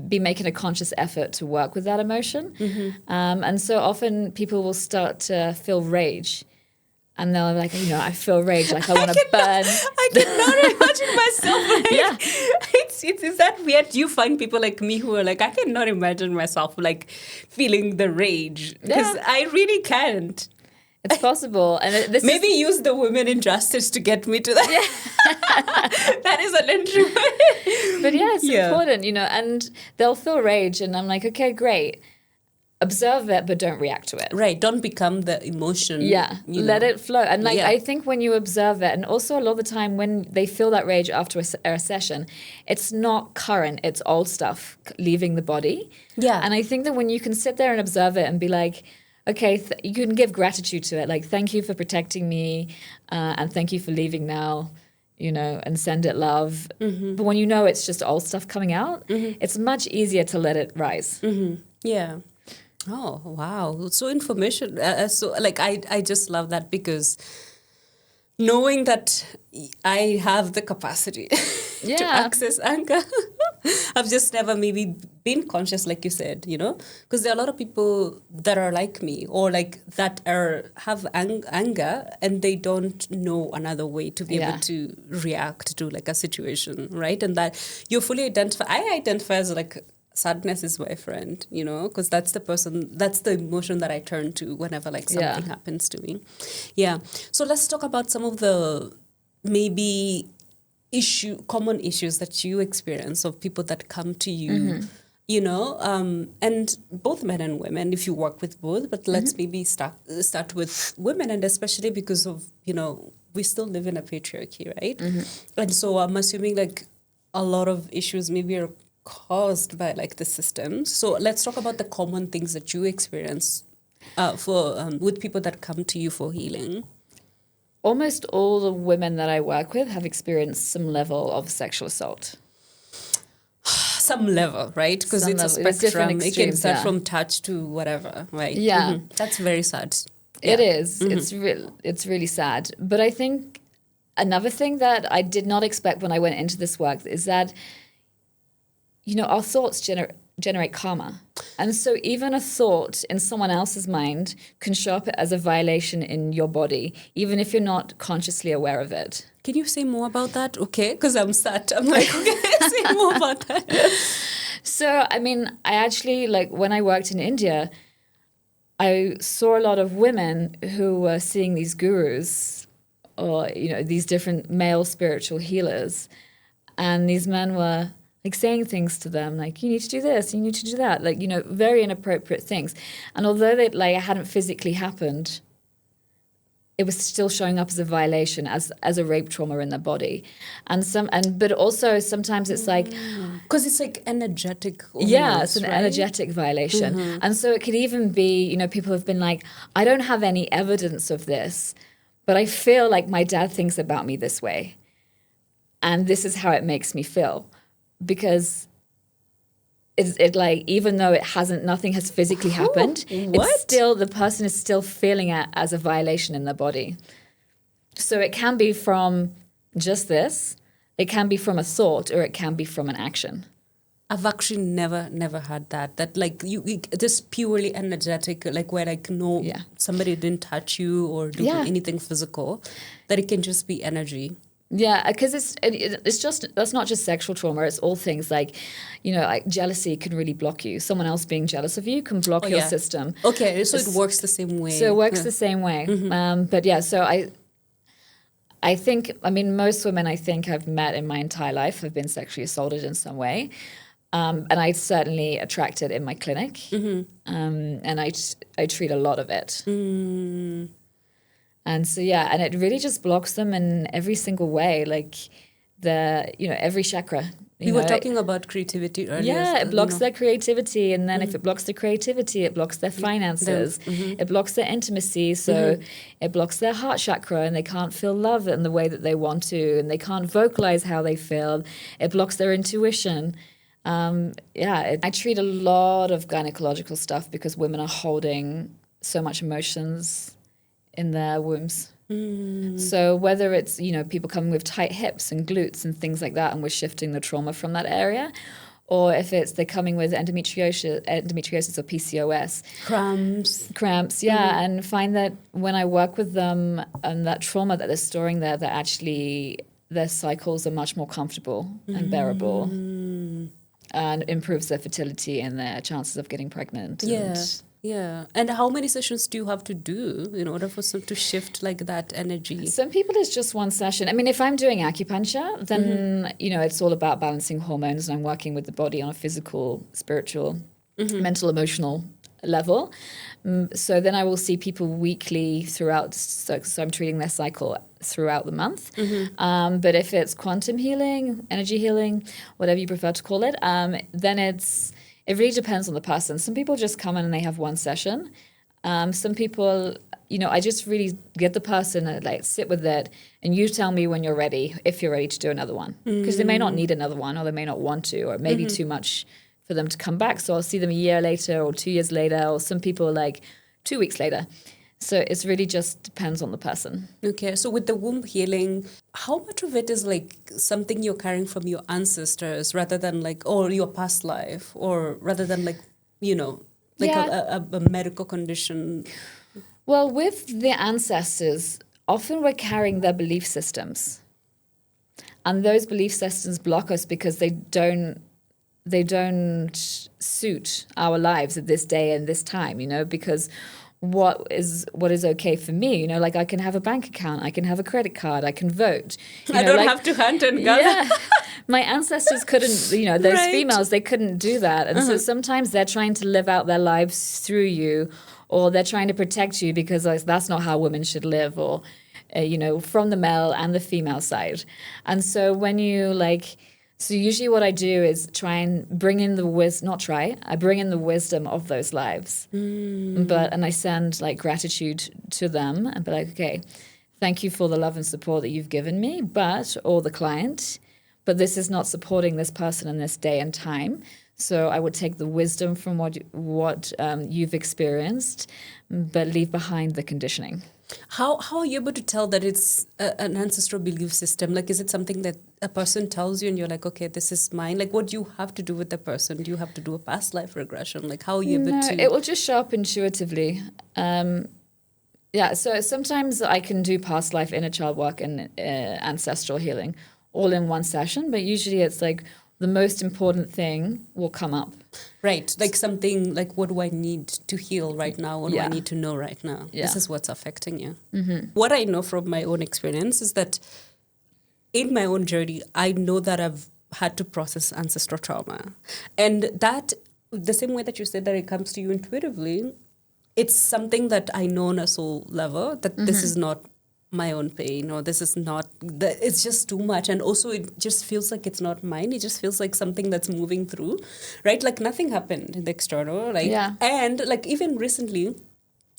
be making a conscious effort to work with that emotion. And so often people will start to feel rage. And they're like, I feel rage, like I want to burn. I cannot imagine myself. Like, it's that weird. You find people like me who are like, I cannot imagine myself like feeling the rage, because I really can't. It's possible. And maybe use the women injustice to get me to that. Yeah. That is an entry. But yeah, it's important, and they'll feel rage. And I'm like, okay, great. observe it, but don't react to it. Right. Don't become the emotion. Yeah. Let it flow. And like, Yeah. I think when you observe it, and also a lot of the time when they feel that rage after a session, it's not current, it's old stuff leaving the body. Yeah. And I think that when you can sit there and observe it and be like, okay, you can give gratitude to it. Like, thank you for protecting me, and thank you for leaving now, and send it love. But when you know it's just old stuff coming out, it's much easier to let it rise. Yeah. Oh, wow. So information. I just love that, because knowing that I have the capacity to access anger, I've just never maybe been conscious, like you said, because there are a lot of people that are like me, or like that have anger, and they don't know another way to be able to react to like a situation, right? And that you fully identify. I identify as like, sadness is my friend, because that's the emotion that I turn to whenever like something happens to me. Yeah. So let's talk about some of the maybe common issues that you experience of people that come to you, and both men and women, if you work with both, but let's maybe start with women, and especially because of, we still live in a patriarchy, right? And so I'm assuming like a lot of issues maybe are caused by like the system. So let's talk about the common things that you experience with people that come to you for healing. Almost all the women that I work with have experienced some level of sexual assault. Some level, right? Because it's a spectrum. It can start from touch to whatever, right? Yeah. That's very sad. It is. It's really sad. But I think another thing that I did not expect when I went into this work is that our thoughts generate karma. And so even a thought in someone else's mind can show up as a violation in your body, even if you're not consciously aware of it. Can you say more about that? Okay, because I'm sad. I'm like, okay, say more about that. So, I mean, I actually, like, when I worked in India, I saw a lot of women who were seeing these gurus or, these different male spiritual healers. And these men were like saying things to them, like, you need to do this, you need to do that, like, very inappropriate things. And although it hadn't physically happened, it was still showing up as a violation, as a rape trauma in their body. But also sometimes it's like, because it's like energetic almost, it's an right? energetic violation. And so it could even be, people have been like, I don't have any evidence of this, but I feel like my dad thinks about me this way. And this is how it makes me feel. Because it like, even though nothing has physically happened, it's still, the person is still feeling it as a violation in their body. So it can be from just this, it can be from a thought, or it can be from an action. I've actually never had that like you just purely energetic, like where like somebody didn't touch you or do anything physical, that it can just be energy. Yeah, because it's just, that's not just sexual trauma. It's all things like, like jealousy can really block you. Someone else being jealous of you can block your system. Okay, so it works the same way. So it works the same way. But yeah, so I think, I mean, most women I think I've met in my entire life have been sexually assaulted in some way. And I certainly attract it in my clinic. And I treat a lot of it. And so, and it really just blocks them in every single way, like every chakra. We were talking about creativity earlier. Yeah, it blocks their creativity. And then if it blocks their creativity, it blocks their finances. It blocks their intimacy. So it blocks their heart chakra, and they can't feel love in the way that they want to. And they can't vocalize how they feel. It blocks their intuition. I treat a lot of gynecological stuff because women are holding so much emotions in their wombs. So whether it's, people coming with tight hips and glutes and things like that, and we're shifting the trauma from that area, or if they're coming with endometriosis or PCOS. Cramps, and find that when I work with them and that trauma that they're storing there, that actually their cycles are much more comfortable and bearable, and improves their fertility and their chances of getting pregnant. Yeah. And how many sessions do you have to do in order for some to shift like that energy? Some people it's just one session. I mean, if I'm doing acupuncture, then, it's all about balancing hormones, and I'm working with the body on a physical, spiritual, mental, emotional level. So then I will see people weekly throughout. So I'm treating their cycle throughout the month. But if it's quantum healing, energy healing, whatever you prefer to call it, then it really depends on the person. Some people just come in and they have one session. Some people, I just really get the person and like sit with it, and you tell me when you're ready, if you're ready to do another one, because they may not need another one, or they may not want to, or it may be too much for them to come back. So I'll see them a year later or 2 years later, or some people like 2 weeks later. So it's really just depends on the person. Okay, so with the womb healing, how much of it is like something you're carrying from your ancestors rather than like, or your past life, or rather than like, like a medical condition? Well, with the ancestors, often we're carrying their belief systems. And those belief systems block us because they don't suit our lives at this day and this time, because what is okay for me, like I can have a bank account, I can have a credit card, I can vote. I don't have to hunt and gather. Yeah. My ancestors couldn't, those Right. females, they couldn't do that. And so sometimes they're trying to live out their lives through you, or they're trying to protect you because that's not how women should live, or, from the male and the female side. And so when you so usually what I do is try and bring in I bring in the wisdom of those lives. And I send like gratitude to them and be like, okay, thank you for the love and support that you've given me, or the client, but this is not supporting this person in this day and time. So I would take the wisdom from what you've experienced, but leave behind the conditioning. How are you able to tell that it's an ancestral belief system? Like, is it something that a person tells you and you're like, okay, this is mine? Like, what do you have to do with the person? Do you have to do a past life regression? Like, how are you able to? It will just show up intuitively. So sometimes I can do past life, inner child work, and ancestral healing all in one session, but usually it's like the most important thing will come up. Right. Like something like, what do I need to heal right now? What do I need to know right now? Yeah. This is what's affecting you. What I know from my own experience is that in my own journey, I know that I've had to process ancestral trauma. And that, the same way that you said that it comes to you intuitively, it's something that I know on a soul level, that this is not my own pain, or this is not, it's just too much. And also it just feels like it's not mine. It just feels like something that's moving through, right? Like nothing happened in the external. And like even recently,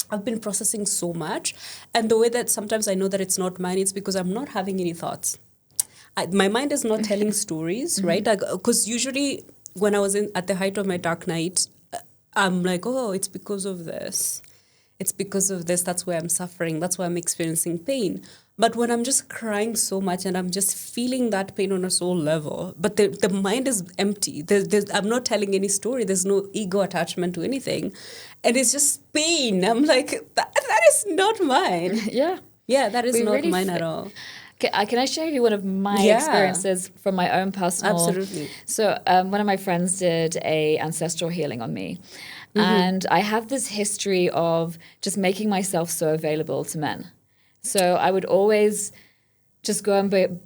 I've been processing so much. And the way that sometimes I know that it's not mine, it's because I'm not having any thoughts. My mind is not telling stories, right? Because usually when I was at the height of my dark night, I'm like, oh, it's because of this. It's because of this. That's why I'm suffering. That's why I'm experiencing pain. But when I'm just crying so much and I'm just feeling that pain on a soul level, but the mind is empty. I'm not telling any story. There's no ego attachment to anything. And it's just pain. I'm like, that is not mine. Yeah. Yeah, that is not really mine at all. Can I share you one of my experiences from my own personal? Absolutely. So one of my friends did a ancestral healing on me. And I have this history of just making myself so available to men. So I would always just go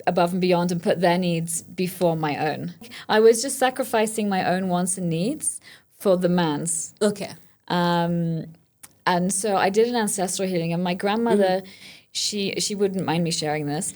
above and beyond and put their needs before my own. I was just sacrificing my own wants and needs for the man's. Okay. And so I did an ancestral healing, and my grandmother, she wouldn't mind me sharing this.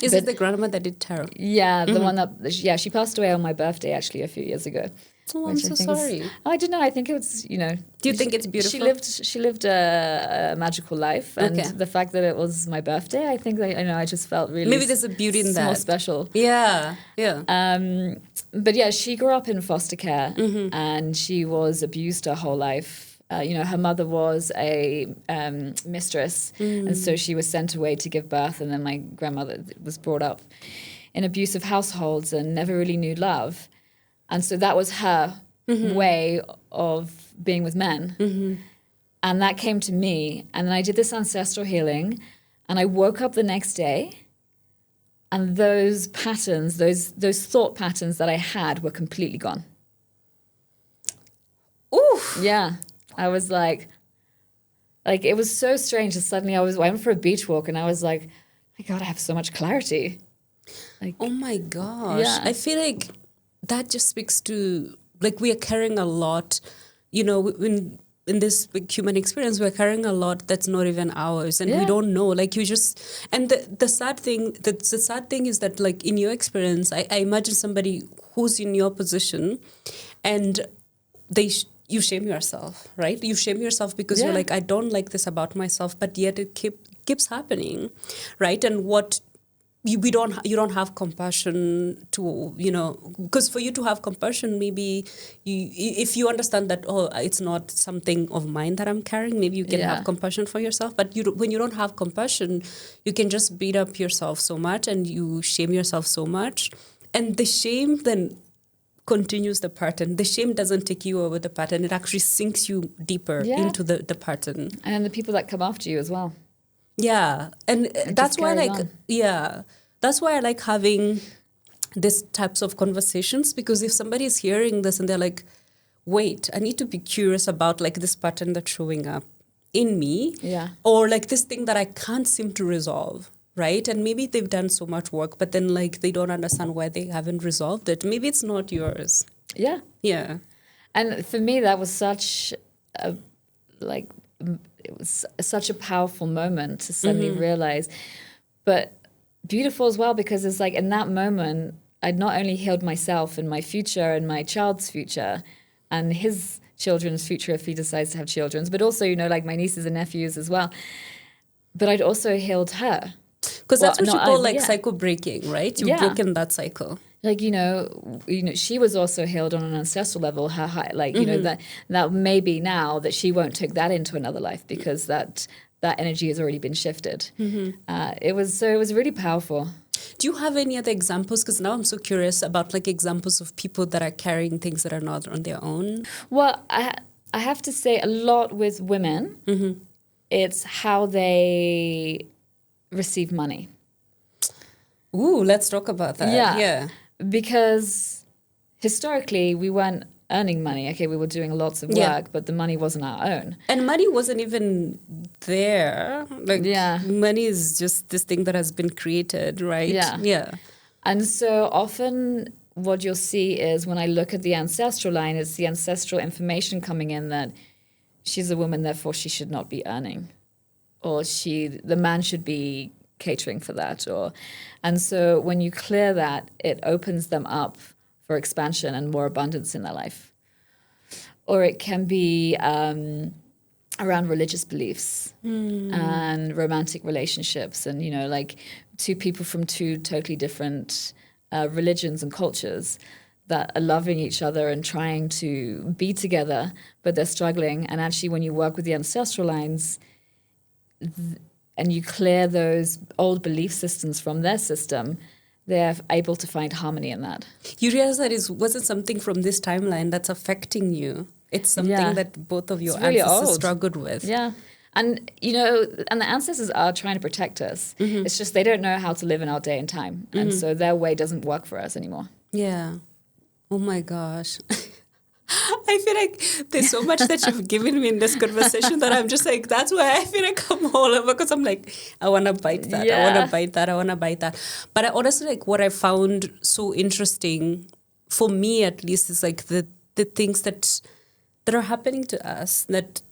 Is it the grandma that did tarot? Yeah, the one that, she passed away on my birthday actually a few years ago. Oh, I'm so sorry. I don't know. I think it was, Do you think it's beautiful? She lived a magical life, and the fact that it was my birthday, I think I just felt really maybe there's a beauty in that. More special. Yeah. But yeah, she grew up in foster care, and she was abused her whole life. Her mother was a mistress, and so she was sent away to give birth, and then my grandmother was brought up in abusive households and never really knew love. And so that was her way of being with men. And that came to me. And then I did this ancestral healing. And I woke up the next day. And those patterns, those thought patterns that I had were completely gone. Oof. Yeah. I was like it was so strange. That suddenly I went for a beach walk. And I was like, my God, I have so much clarity. Oh my gosh. Yeah. I feel like that just speaks to, like, we are carrying a lot in this big human experience, we're carrying a lot that's not even ours, and we Yeah. don't know. Like, and the sad thing is that, like, in your experience, I imagine somebody who's in your position, and you shame yourself, right? You shame yourself because you're Yeah. like, I don't like this about myself, but yet it keeps happening, right? And you don't have compassion to, because for you to have compassion, maybe if you understand that, oh, it's not something of mine that I'm carrying, maybe you can Yeah. have compassion for yourself. But when you don't have compassion, you can just beat up yourself so much, and you shame yourself so much, and the shame then continues the pattern. The shame doesn't take you over the pattern, it actually sinks you deeper Yeah. into the pattern. And the people that come after you as well. Yeah, and It that's just why, carries like, on. yeah, that's why I like having these types of conversations, because if somebody is hearing this and they're like, wait, I need to be curious about, like, this pattern that's showing up in me, Yeah. or like this thing that I can't seem to resolve, right? And maybe they've done so much work, but then, like, they don't understand why they haven't resolved it. Maybe it's not yours. Yeah. Yeah. And for me, that was such a, like, it was such a powerful moment to suddenly realize, but beautiful as well, because it's like in that moment, I'd not only healed myself and my future and my child's future and his children's future if he decides to have children, but also, like my nieces and nephews as well. But I'd also healed her. Because that's what you call, like, yeah. cycle breaking, right? You've Yeah. broken that cycle. Like, she was also healed on an ancestral level. Her high, like, that maybe now that she won't take that into another life because that energy has already been shifted. It was really powerful. Do you have any other examples? Because now I'm so curious about, like, examples of people that are carrying things that are not on their own. Well, I have to say a lot with women, it's how they receive money. Ooh, let's talk about that. Yeah. Because historically we weren't earning money. Okay, we were doing lots of work, Yeah. but the money wasn't our own. And money wasn't even there. Like, Yeah. money is just this thing that has been created, right? Yeah. Yeah. And so often what you'll see is when I look at the ancestral line, it's the ancestral information coming in that she's a woman, therefore she should not be earning. Or the man should be catering for that. And so when you clear that, it opens them up for expansion and more abundance in their life. Or it can be around religious beliefs and romantic relationships, and like two people from two totally different religions and cultures that are loving each other and trying to be together, but they're struggling. And actually, when you work with the ancestral lines and you clear those old belief systems from their system, they're able to find harmony in that. You realize that it wasn't something from this timeline that's affecting you. It's something that both of your really ancestors old. struggled with. Yeah. And, and the ancestors are trying to protect us. It's just they don't know how to live in our day and time. And so their way doesn't work for us anymore. Yeah. Oh my gosh. I feel like there's so much that you've given me in this conversation that I'm just like, that's why I feel like I'm all over, because I'm like, I want to bite that. I want to bite that. I want to bite that. But I honestly, like, what I found so interesting, for me at least, is like the things that are happening to us that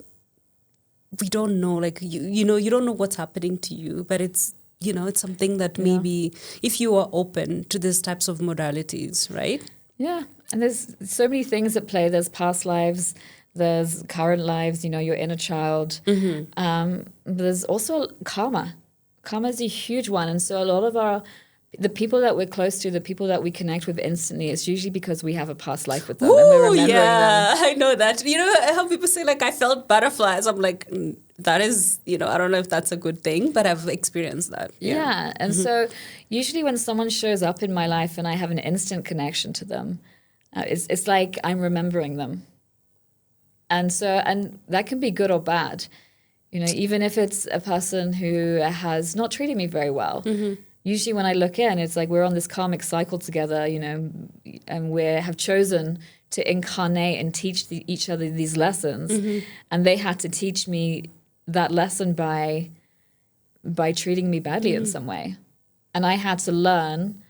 we don't know. Like, you don't know what's happening to you, but it's, it's something that maybe if you are open to these types of modalities, right? Yeah. And there's so many things at play. There's past lives, there's current lives, your inner child. But there's also karma. Karma is a huge one. And so a lot of the people that we're close to, the people that we connect with instantly, it's usually because we have a past life with them and we're remembering them. I know that. You know how people say, like, I felt butterflies. I'm like, that is, I don't know if that's a good thing, but I've experienced that. Yeah. And so usually when someone shows up in my life and I have an instant connection to them, it's like I'm remembering them. And that can be good or bad. Even if it's a person who has not treated me very well. Usually when I look in, it's like we're on this karmic cycle together, and we have chosen to incarnate and teach each other these lessons. And they had to teach me that lesson by treating me badly in some way. And I had to learn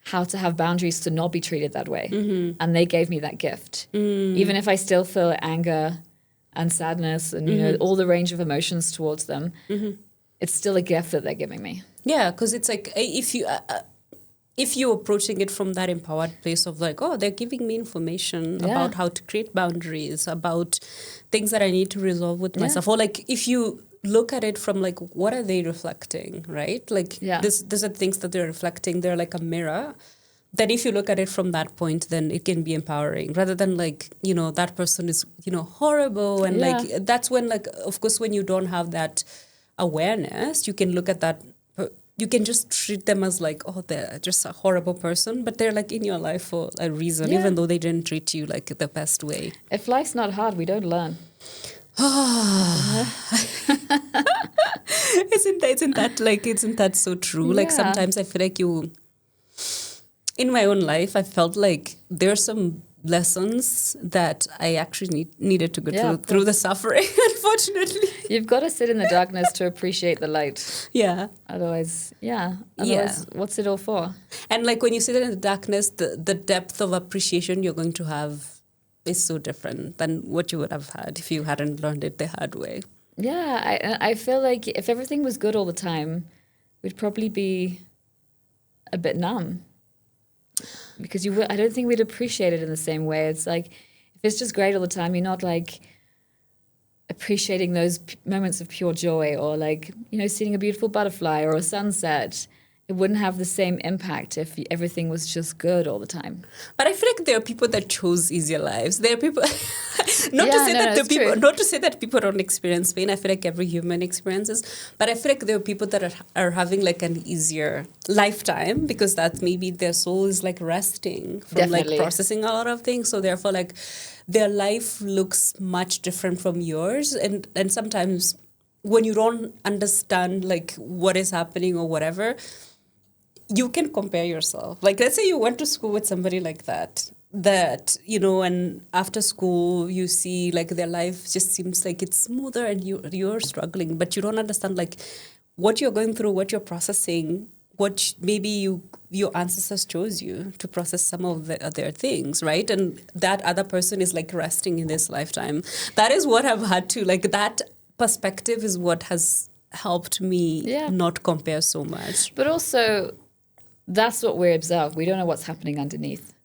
how to have boundaries to not be treated that way. And they gave me that gift. Even if I still feel anger and sadness and, you know, all the range of emotions towards them, it's still a gift that they're giving me. Yeah, because it's like if you're approaching it from that empowered place of like, oh, they're giving me information about how to create boundaries, about things that I need to resolve with myself, or like if you look at it from like, what are they reflecting, right? Like these are things that they're reflecting. They're like a mirror. Then if you look at it from that point, then it can be empowering rather than like, you know, that person is, you know, horrible. And like, that's when like, of course, when you don't have that awareness, you can look at that, you can just treat them as like, oh, they're just a horrible person, but they're like in your life for a reason, even though they didn't treat you like the best way. If life's not hard, we don't learn. Isn't that so true? Like sometimes I feel like in my own life, I felt like there are some lessons that I actually needed to go through the suffering, unfortunately. You've got to sit in the darkness to appreciate the light. Yeah. Otherwise, what's it all for? And like when you sit in the darkness, the depth of appreciation you're going to have is so different than what you would have had if you hadn't learned it the hard way. Yeah, I feel like if everything was good all the time, we'd probably be a bit numb. Because I don't think we'd appreciate it in the same way. It's like, if it's just great all the time, you're not like appreciating those moments of pure joy, or like, you know, seeing a beautiful butterfly or a sunset. It wouldn't have the same impact if everything was just good all the time. But I feel like there are people that chose easier lives. There are people, not to say that people don't experience pain. I feel like every human experiences. But I feel like there are people that are having like an easier lifetime because that maybe their soul is like resting from like processing a lot of things. So therefore like their life looks much different from yours. And sometimes when you don't understand like what is happening or whatever, you can compare yourself. Like, let's say you went to school with somebody like that, you know, and after school you see like their life just seems like it's smoother and you're struggling, but you don't understand like what you're going through, what you're processing, what maybe your ancestors chose you to process some of their things, right? And that other person is like resting in this lifetime. That is what I've had to, like, that perspective is what has helped me not compare so much. But also, that's what we observe. We don't know what's happening underneath.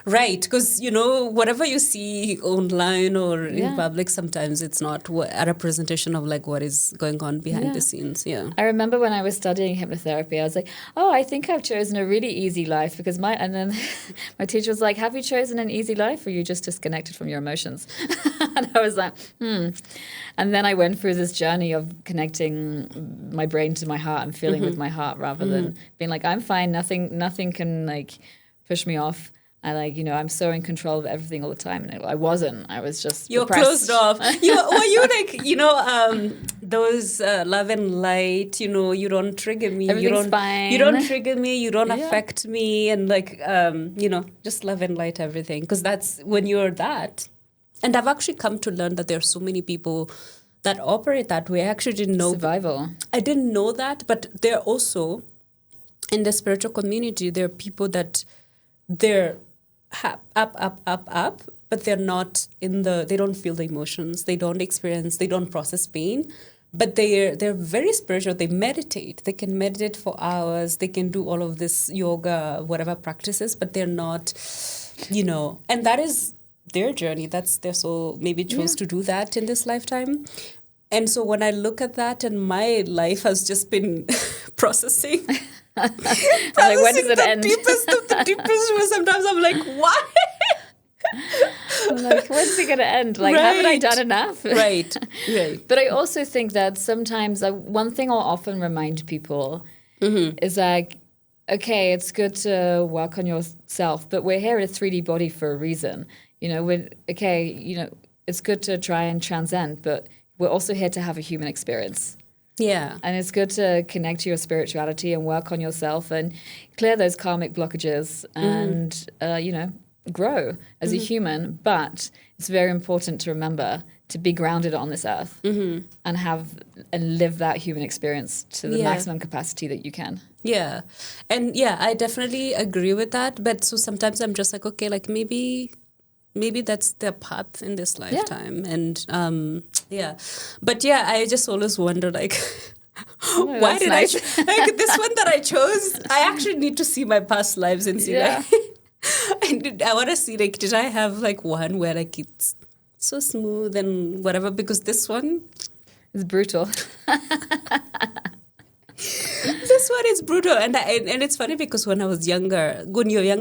Right, because, you know, whatever you see online or in public, sometimes it's not a representation of like what is going on behind the scenes. Yeah. I remember when I was studying hypnotherapy, I was like, oh, I think I've chosen a really easy life because and then my teacher was like, have you chosen an easy life or you just disconnected from your emotions? And I was like, And then I went through this journey of connecting my brain to my heart and feeling with my heart rather than being like, I'm fine, nothing can like push me off. I like, you know, I'm so in control of everything all the time. And I wasn't. I was just You're depressed. closed off. Were you like, you know, those love and light, you know, you don't trigger me. Everything's fine. You don't trigger me. You don't affect me. And like, you know, just love and light everything. Because that's when you're that. And I've actually come to learn that there are so many people that operate that way. I actually didn't know. Survival. I didn't know that. But there are also, in the spiritual community, there are people that they're up, but they're not they don't feel the emotions, they don't process pain, but they're very spiritual. They meditate, they can meditate for hours, they can do all of this yoga, whatever practices, but they're not, you know, and that is their journey. That's their soul maybe chose to do that in this lifetime. And so when I look at that, and my life has just been processing Like, when does it end? The deepest, where sometimes I'm like, why? I'm like, when's it going to end? Like, haven't I done enough? Right. But I also think that sometimes one thing I'll often remind people is like, okay, it's good to work on yourself, but we're here in a 3D body for a reason. You know, it's good to try and transcend, but we're also here to have a human experience. Yeah. And it's good to connect to your spirituality and work on yourself and clear those karmic blockages and, you know, grow as a human. But it's very important to remember to be grounded on this earth and live that human experience to the maximum capacity that you can. Yeah. And yeah, I definitely agree with that. But so sometimes I'm just like, okay, like maybe that's their path in this lifetime. And but yeah, I just always wonder like, why did I like this one that I chose? I actually need to see my past lives and see like, I want to see like, did I have like one where like it's so smooth and whatever, because this one is brutal. This one is brutal, and it's funny because when you're younger,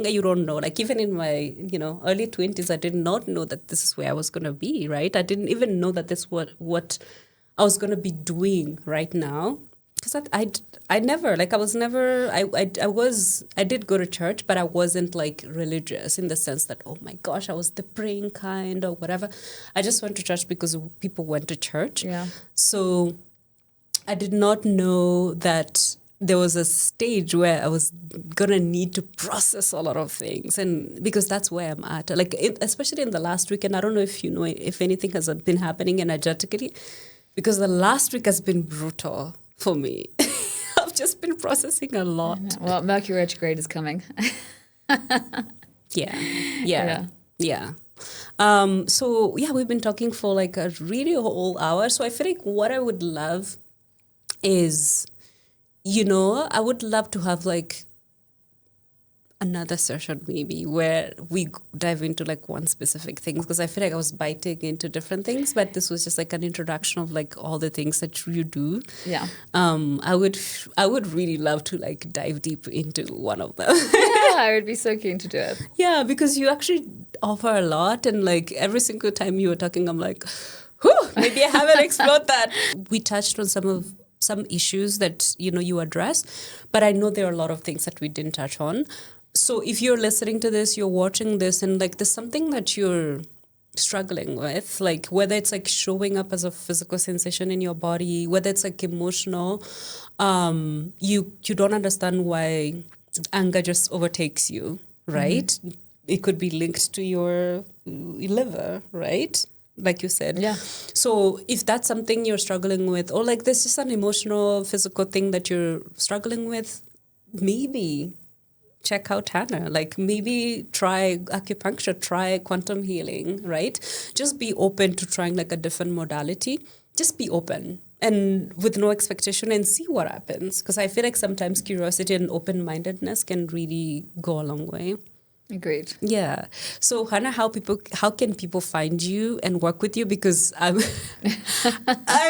you don't know. Like even in my early 20s, I did not know that this is where I was gonna be. Right, I didn't even know that this was what I was gonna be doing right now. Because I never like I was never I did go to church, but I wasn't like religious in the sense that, oh my gosh, I was the praying kind or whatever. I just went to church because people went to church. Yeah. So I did not know that there was a stage where I was gonna need to process a lot of things, and because that's where I'm at. Like especially in the last week, and I don't know if you know if anything has been happening energetically, because the last week has been brutal for me. I've just been processing a lot. Well, Mercury retrograde is coming. Yeah. So yeah, we've been talking for like a really whole hour. So I feel like what I would love is, I would love to have like another session maybe where we dive into like one specific things, because I feel like I was biting into different things, but this was just like an introduction of like all the things that you do. Yeah. I would really love to like dive deep into one of them. Yeah, I would be so keen to do it. Yeah, because you actually offer a lot, and like every single time you were talking, I'm like, whew, maybe I haven't explored that. We touched on some issues that you address, but I know there are a lot of things that we didn't touch on. So if you're listening to this, you're watching this, and like there's something that you're struggling with, like whether it's like showing up as a physical sensation in your body, whether it's like emotional, you don't understand why anger just overtakes you, right? Mm-hmm. It could be linked to your liver, right? Like you said. Yeah. So if that's something you're struggling with, or like there's just an emotional, physical thing that you're struggling with, maybe check out Hanna. Like maybe try acupuncture, try quantum healing, right? Just be open to trying like a different modality. Just be open and with no expectation and see what happens. Because I feel like sometimes curiosity and open-mindedness can really go a long way. Agreed. Yeah. So Hanna, how can people find you and work with you? Because I'm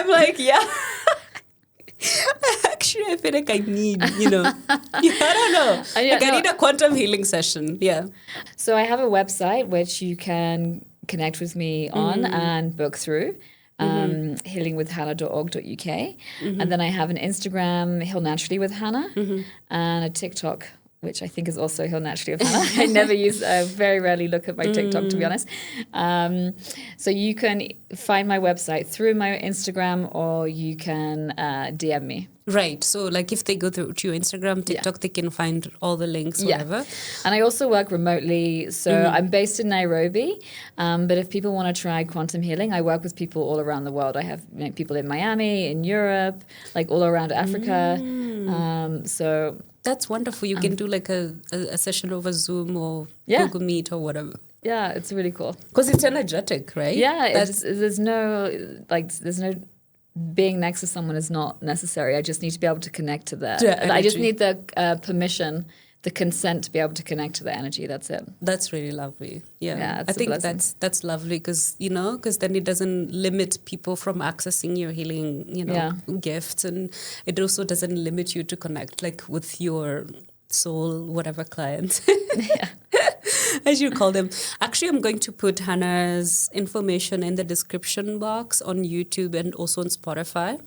like, yeah. Actually, I feel like I need, I don't know. I need a quantum healing session. Yeah. So I have a website which you can connect with me on and book through. healingwithhanna.org.uk. And then I have an Instagram, Heal Naturally with Hanna, and a TikTok, which I think is also Heal Naturally with Hanna. I very rarely look at my TikTok, to be honest. So you can find my website through my Instagram, or you can DM me. Right. So like if they go through to your Instagram, TikTok, they can find all the links, whatever. Yeah. And I also work remotely. So I'm based in Nairobi. But if people want to try quantum healing, I work with people all around the world. I have people in Miami, in Europe, like all around Africa. So that's wonderful. You can do like a session over Zoom or Google Meet or whatever. Yeah, it's really cool. Because it's energetic, right? Yeah, there's no being next to someone is not necessary. I just need to be able to connect to that. I just need the permission, the consent to be able to connect to the energy. That's it. That's really lovely. Yeah, I think that's lovely because then it doesn't limit people from accessing your healing, gifts, and it also doesn't limit you to connect like with your soul, whatever client. Yeah. As you call them. Actually, I'm going to put Hanna's information in the description box on YouTube and also on Spotify.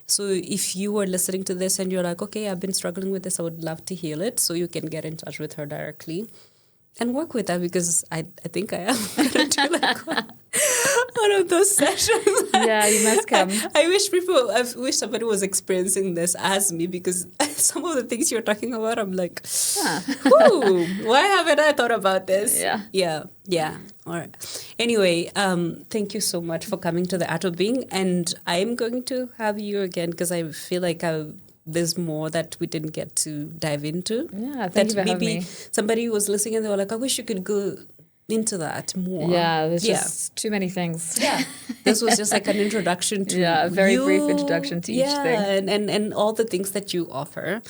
So if you are listening to this and you're like, okay, I've been struggling with this, I would love to heal it. So you can get in touch with her directly and work with her, because I think I am going to do like one of those sessions. Yeah, you must come. I wish somebody was experiencing this as me, because some of the things you're talking about, I'm like, why haven't I thought about this? Yeah. Yeah. All right. Anyway, thank you so much for coming to the Art of Being. And I'm going to have you again because I feel like there's more that we didn't get to dive into. Yeah, thank you for having me. Somebody was listening and they were like, I wish you could go into that more. Yeah, there's just too many things. Yeah. This was just like an introduction to a very brief introduction to each thing. And all the things that you offer.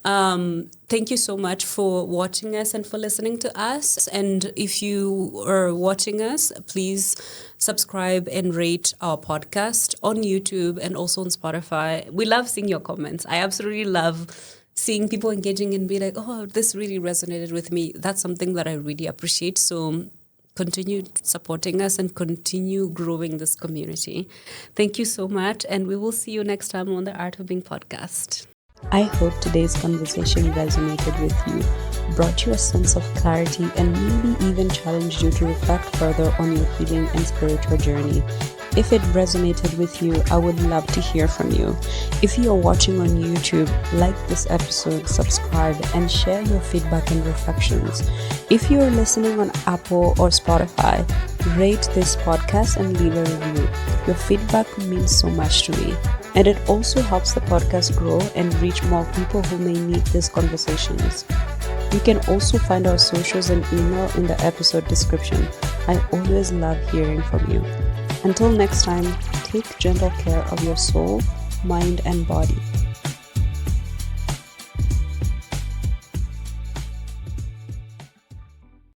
Thank you so much for watching us and for listening to us. And if you are watching us, please subscribe and rate our podcast on YouTube and also on Spotify. We love seeing your comments. I absolutely love seeing people engaging and be like, oh, this really resonated with me. That's something that I really appreciate. So continue supporting us and continue growing this community. Thank you so much. And we will see you next time on the Art of Being podcast. I hope today's conversation resonated with you, brought you a sense of clarity, and maybe even challenged you to reflect further on your healing and spiritual journey. If it resonated with you, I would love to hear from you. If you are watching on YouTube, like this episode, subscribe, and share your feedback and reflections. If you are listening on Apple or Spotify, rate this podcast and leave a review. Your feedback means so much to me. And it also helps the podcast grow and reach more people who may need these conversations. You can also find our socials and email in the episode description. I always love hearing from you. Until next time, take gentle care of your soul, mind, and body.